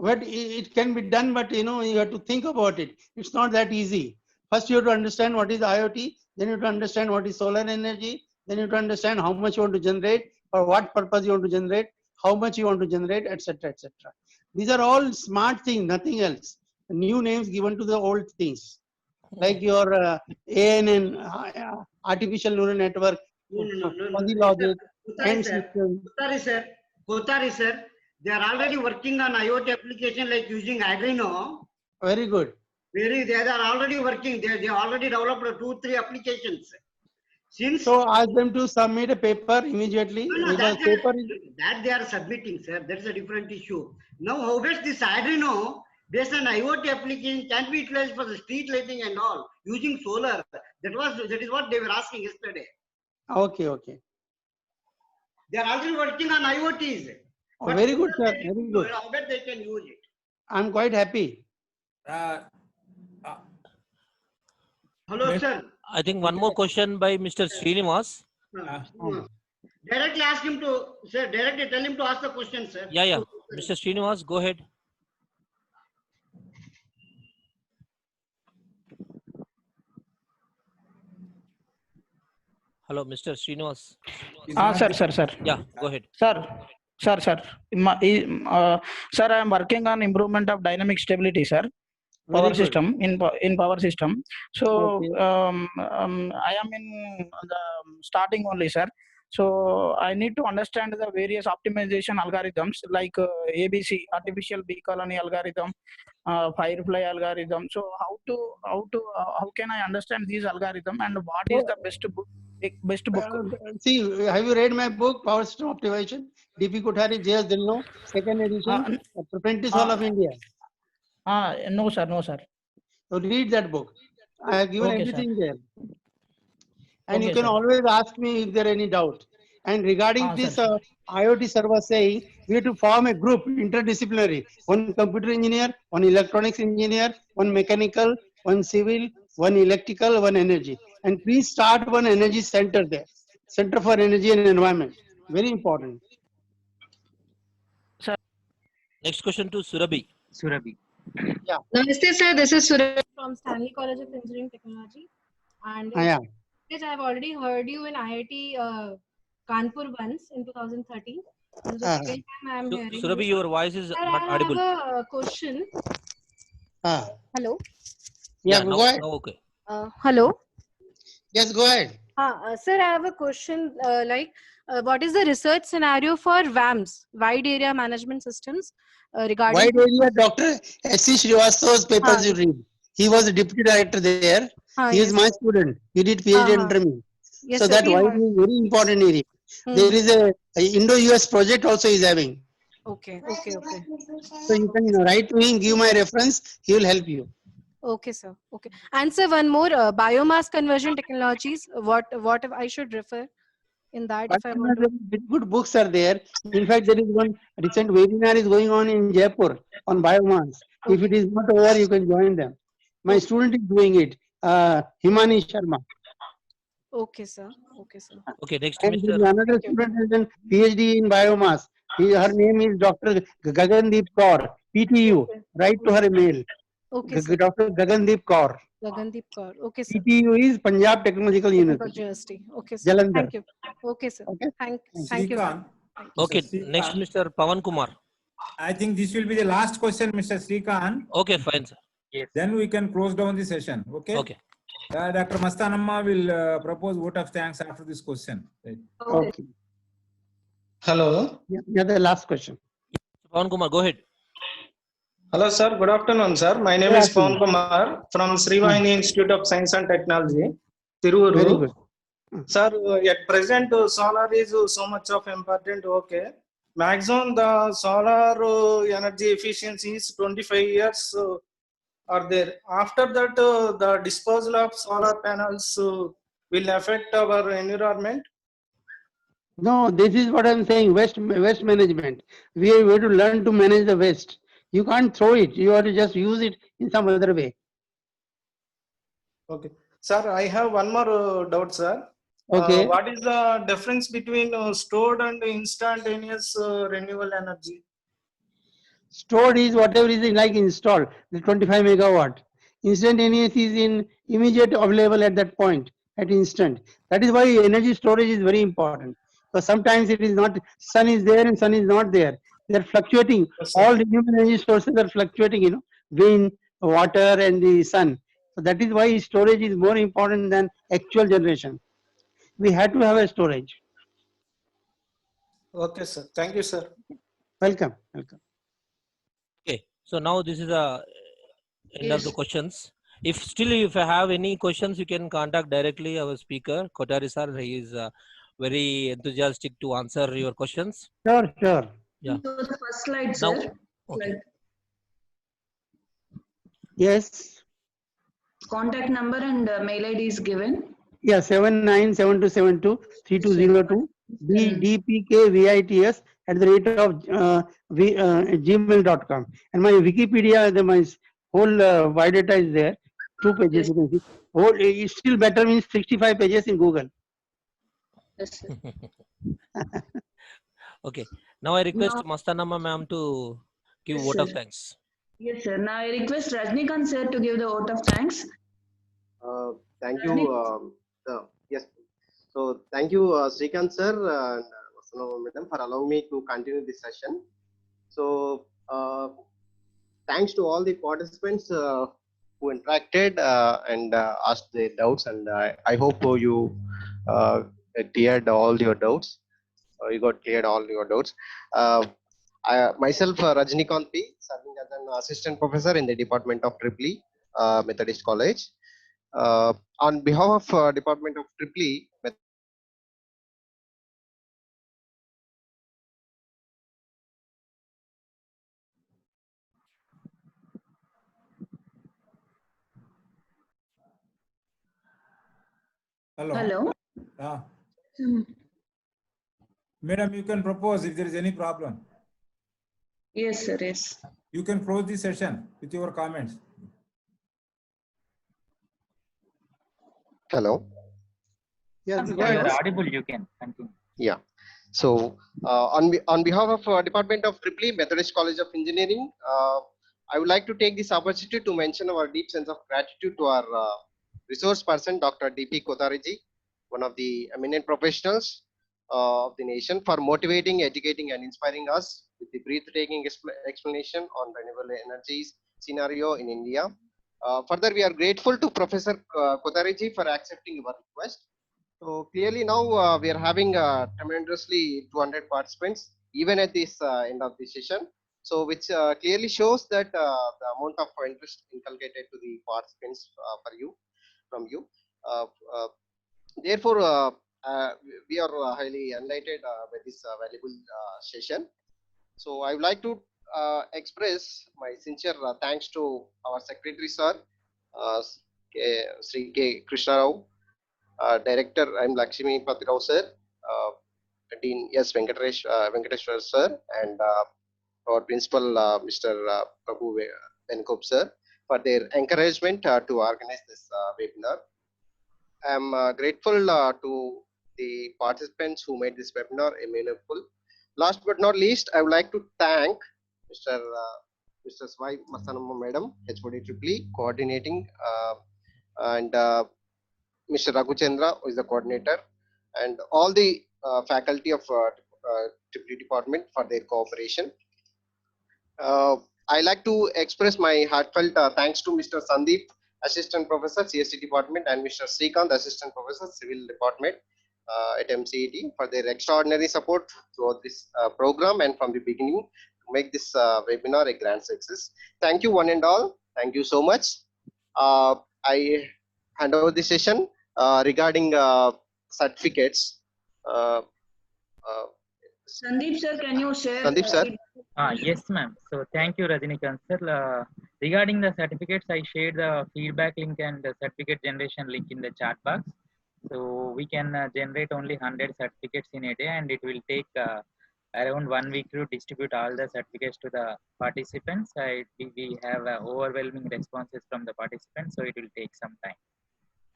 But it can be done, but you have to think about it. It's not that easy. First, you have to understand what is IoT, then you have to understand what is solar energy, then you have to understand how much you want to generate, for what purpose you want to generate, how much you want to generate, etc., etc. These are all smart things, nothing else. New names given to the old things, like your ANN, artificial neural network, fuzzy logic, and system. Kothari sir, they are already working on IoT application like using Arduino. Very good. They are already working. They already developed 2-3 applications. So ask them to submit a paper immediately. That they are submitting, sir. That's a different issue. Now, how best this Arduino based on IoT application can be utilized for the street lighting and all using solar? That is what they were asking yesterday. Okay. They are already working on IoTs. Oh, very good, sir. Very good. How best they can use it? I'm quite happy. Hello, sir. I think one more question by Mr. Srinivas. Directly ask him to, sir, directly tell him to ask the question, sir. Yeah. Mr. Srinivas, go ahead. Hello, Mr. Srinivas. Sir. Yeah, go ahead. Sir. Sir, I am working on improvement of dynamic stability, sir. Power system in power system. So I am in the starting only, sir. So I need to understand the various optimization algorithms like ABC, artificial bee colony algorithm, Firefly algorithm. So how can I understand these algorithm and what is the best book? See, have you read my book, Power System Optimization? D.P. Kothari, J.S. Dhillon, second edition, Apprentice Hall of India. No, sir. So read that book. I have given everything there. And Okay, you can sir. always ask me if there are any doubt. And regarding this IoT server saying, we have to form a group, interdisciplinary. One computer engineer, one electronics engineer, one mechanical, one civil, one electrical, one energy. And please start one energy center there. Center for Energy and Environment. Very important. Next question to Surabhi. Yeah. Namaste, sir. This is Surabhi from Stanley College of Engineering Technology. And Yeah. I've already heard you in IIT Kanpur once in 2013. This is the second time I am hearing Surabhi, you. your voice is Sir, not I audible. have a question. Hello. Yeah, now, go ahead. now okay. Hello. Yes, go ahead. Sir, I have a question. What is the research scenario for VAMS, Wide Area Management Systems, regarding? Wide area, Dr. S.C. Srivastava's papers you read. He was a deputy director there. He is my student. He did PhD under me. Yes, So sir. that wide is very important area. There is a Indo-US project also is having. Okay. So you can write to him, give my reference. He will help you. Okay, sir. Okay. And sir, one more, biomass conversion technologies. What if I should refer in that if I want to? Good books are there. In fact, there is one recent webinar is going on in Jaipur on biomass. If it is not over, you can join them. My student is doing it, Himani Sharma. Okay, sir. Okay, next And Mr. another student is in PhD in biomass. Her name is Dr. Gagandeep Kaur, PTU. Write to her a mail. Okay, sir. Dr. Gagandeep Kaur. Gagandeep Kaur. Okay, sir. PTU is Punjab Technological University. Okay, sir. Jalandhar. Thank you. Okay, sir. Thank you, sir. Okay, next Mr. Pawan Kumar. I think this will be the last question, Mr. Srikanth. Okay, fine, sir. Yes. Then we can close down the session. Okay. Okay. Dr. Mastanamma will propose vote of thanks after this question. Right. Okay. Hello. Yeah, the last question. Pawan Kumar, go ahead. Hello, sir. Good afternoon, sir. My name is Pawan Kumar from Srivahini Institute of Science and Technology, Tiruvuru. Very good. Sir, at present, solar is so much of important. Okay. Maximum the solar energy efficiency is 25 years are there. After that, the disposal of solar panels will affect our environment. No, this is what I'm saying. Waste management. We have to learn to manage the waste. You can't throw it. You have to just use it in some other way. Okay, sir. I have one more doubt, sir. Okay. What is the difference between stored and instantaneous renewable energy? Stored is whatever is like installed, the 25 megawatt. Instantaneous is in immediate available at that point, at instant. That is why energy storage is very important. Because sometimes it is not, sun is there and sun is not there. They are fluctuating. All renewable energy sources are fluctuating, wind, water and the sun. So that is why storage is more important than actual generation. We had to have a storage. Okay, sir. Thank you, sir. Welcome. Welcome. Okay, so now this is the end of the Yes. questions. If you have any questions, you can contact directly our speaker, Kotari sir. He is very enthusiastic to answer your questions. Sure, sure. Yeah. So the first slide, Now, sir. okay. Yes. Contact number and mail ID is given. Yeah, 7972723202 dpkvits@gmail.com. And my Wikipedia, my whole biodata is there. 2 pages you can see. Whole is still better means 65 pages in Google. Yes, sir. Okay. Now I request Now- Mastanama ma'am to give Yes, vote of sir. thanks. Yes, sir. Now I request Rajnikant sir to give the vote of thanks. Thank you. Yes. So thank you, Srikanth sir and Vasanova madam, for allowing me to continue this session. So thanks to all the participants who interacted and asked their doubts, and I hope you cleared all your doubts. You got cleared all your doubts. Myself, Rajnikant P, serving as an assistant professor in the Department of EEE, Methodist College. On behalf of Department of EEE, Hello. Hello. Ah. Hmm. Madam, you can propose if there is any problem. Yes, sir. Yes. You can close the session with your comments. hello. Yes, You are audible. You can continue. Yeah. So on behalf of Department of EEE, Methodist College of Engineering, I would like to take this opportunity to mention our deep sense of gratitude to our resource person, Dr. D.P. Kotariji, one of the eminent professionals of the nation, for motivating, educating, and inspiring us with the breathtaking explanation on renewable energies scenario in India. Further, we are grateful to Professor Kotariji for accepting our request. So clearly now we are having tremendously 200 participants even at this end of the session. So which clearly shows that the amount of interest inculcated to the participants from you. Therefore, we are highly enlightened by this valuable session. So I would like to express my sincere thanks to our Secretary Sir, Sri K. Krishna Rao, Director, I'm Lakshmi Patirao sir, Dean S. Venkateshwar sir, and our Principal Mr. Prabhu Benkop sir, for their encouragement to organize this webinar. I'm grateful to the participants who made this webinar meaningful. Last but not least, I would like to thank Mr. Swai Mastanama Madam, HOD EEE, coordinating, and Mr. Raghuchandra, who is the coordinator, and all the faculty of EEE department for their cooperation. I like to express my heartfelt thanks to Mr. Sandeep, Assistant Professor, CST Department, and Mr. Srikanth, Assistant Professor, Civil Department at MCET, for their extraordinary support throughout this program and from the beginning to make this webinar a grand success. Thank you one and all. Thank you so much. I hand over the session regarding certificates. Sandeep sir, can you share? Sandeep sir. Yes, ma'am. So thank you, Rajnikant sir. Regarding the certificates, I shared the feedback link and the certificate generation link in the chat box. So we can generate only 100 certificates in a day, and it will take around 1 week to distribute all the certificates to the participants. We have overwhelming responses from the participants, so it will take some time.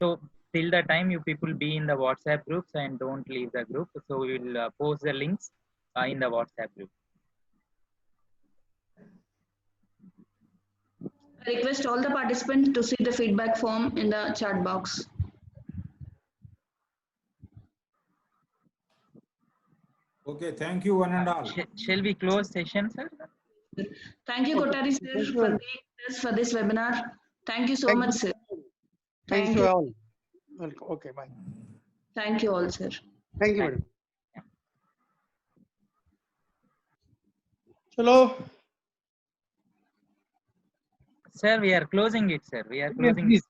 So till the time you people be in the WhatsApp groups and don't leave the group, so we will post the links in the WhatsApp group. I request all the participants to see the feedback form in the chat box. Okay, thank you one and all. Shall we close session, sir? Thank you, Kothari sir, for being with us for this webinar. Thank you so Thank much, you. sir. Thanks Thank to you. all. Welcome. Okay, bye. Thank you all, sir. Thank you, madam. Hello. Sir, we are closing it, sir. We are Yes, closing please.